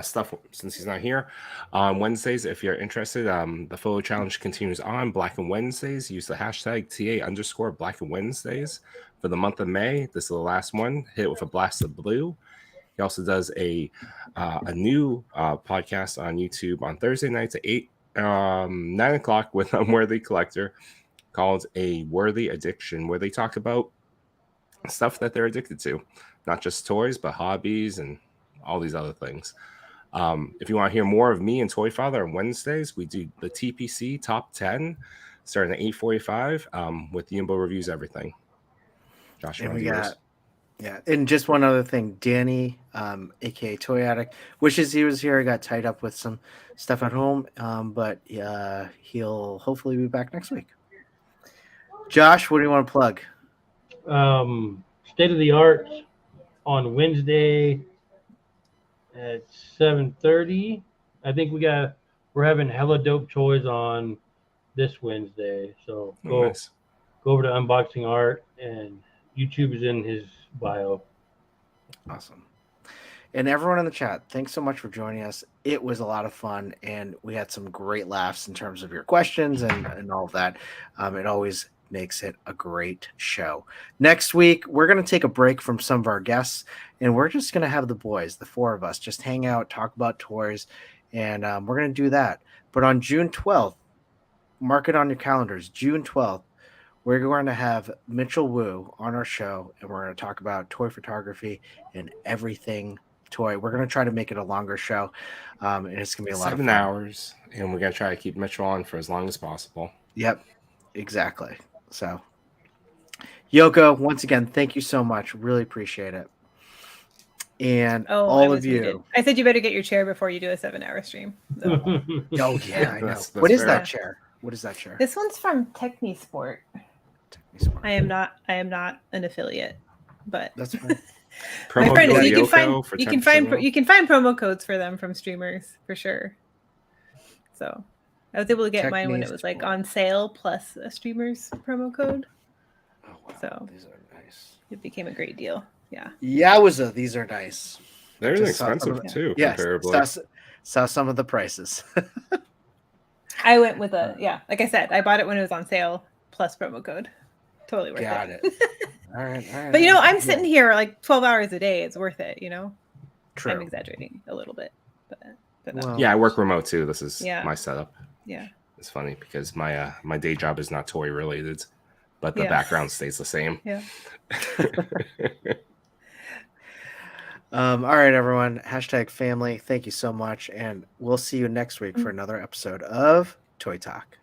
stuff since he's not here on Wednesdays. If you're interested, the photo challenge continues on Black and Wednesdays. Use the hashtag TA_Black and Wednesdays for the month of May. This is the last one. Hit it with a blast of blue. He also does a new podcast on YouTube on Thursday nights at 9 o'clock with Unworthy Collector called A Worthy Addiction, where they talk about stuff that they're addicted to, not just toys, but hobbies and all these other things. If you want to hear more of me and Toy Father on Wednesdays, we do the TPC Top 10 starting at 8:45 with Yimbo Reviews Everything. Josh, you And want we to do yours? got, yeah. And just one other thing, Danny, aka Toy Addict, wishes he was here. He got tied up with some stuff at home, but he'll hopefully be back next week. Josh, what do you want to plug? State of the Art on Wednesday at 7:30. I think we're having hella dope toys on this Wednesday. So go over to Unboxing Art, and YouTube is in his bio. Awesome. And everyone in the chat, thanks so much for joining us. It was a lot of fun, and we had some great laughs in terms of your questions and all of that. It always makes it a great show. Next week, we're going to take a break from some of our guests, and we're just going to have the boys, the four of us, just hang out, talk about toys, and we're going to do that. But on June 12th, mark it on your calendars, June 12th, we're going to have Mitchell Wu on our show, and we're going to talk about toy photography and everything toy. We're going to try to make it a longer show, and it's going to be a lot of fun. 7 hours, and we're going to try to keep Mitchell on for as long as possible. Yep, exactly. So, Yoko, once again, thank you so much. Really appreciate it. And all of you. Muted. I said you better get your chair before you do a 7-hour stream. So. Oh, yeah, I know. That's what is fair. that chair? What is that chair? This one's from Technisport. I am not an affiliate, but that's fine. My friend, you can find promo codes for them from streamers for sure. So I was able to get mine when it was like on sale plus a streamer's promo code. Oh wow! So these are nice. It became a great deal. Yeah. Yowza, these are nice. They're inexpensive too, comparably. Saw some of the prices. I went with like I said, I bought it when it was on sale plus promo code. Totally worth it. Got it. All right. But I'm sitting here like 12 hours a day. It's worth it, True. I'm exaggerating a little bit, but no. Yeah, I work remote too. This is my setup. Yeah. It's funny because my day job is not toy related, but the background stays the same. Yeah. All right, everyone. #family. Thank you so much, and we'll see you next week for another episode of Toy Talk.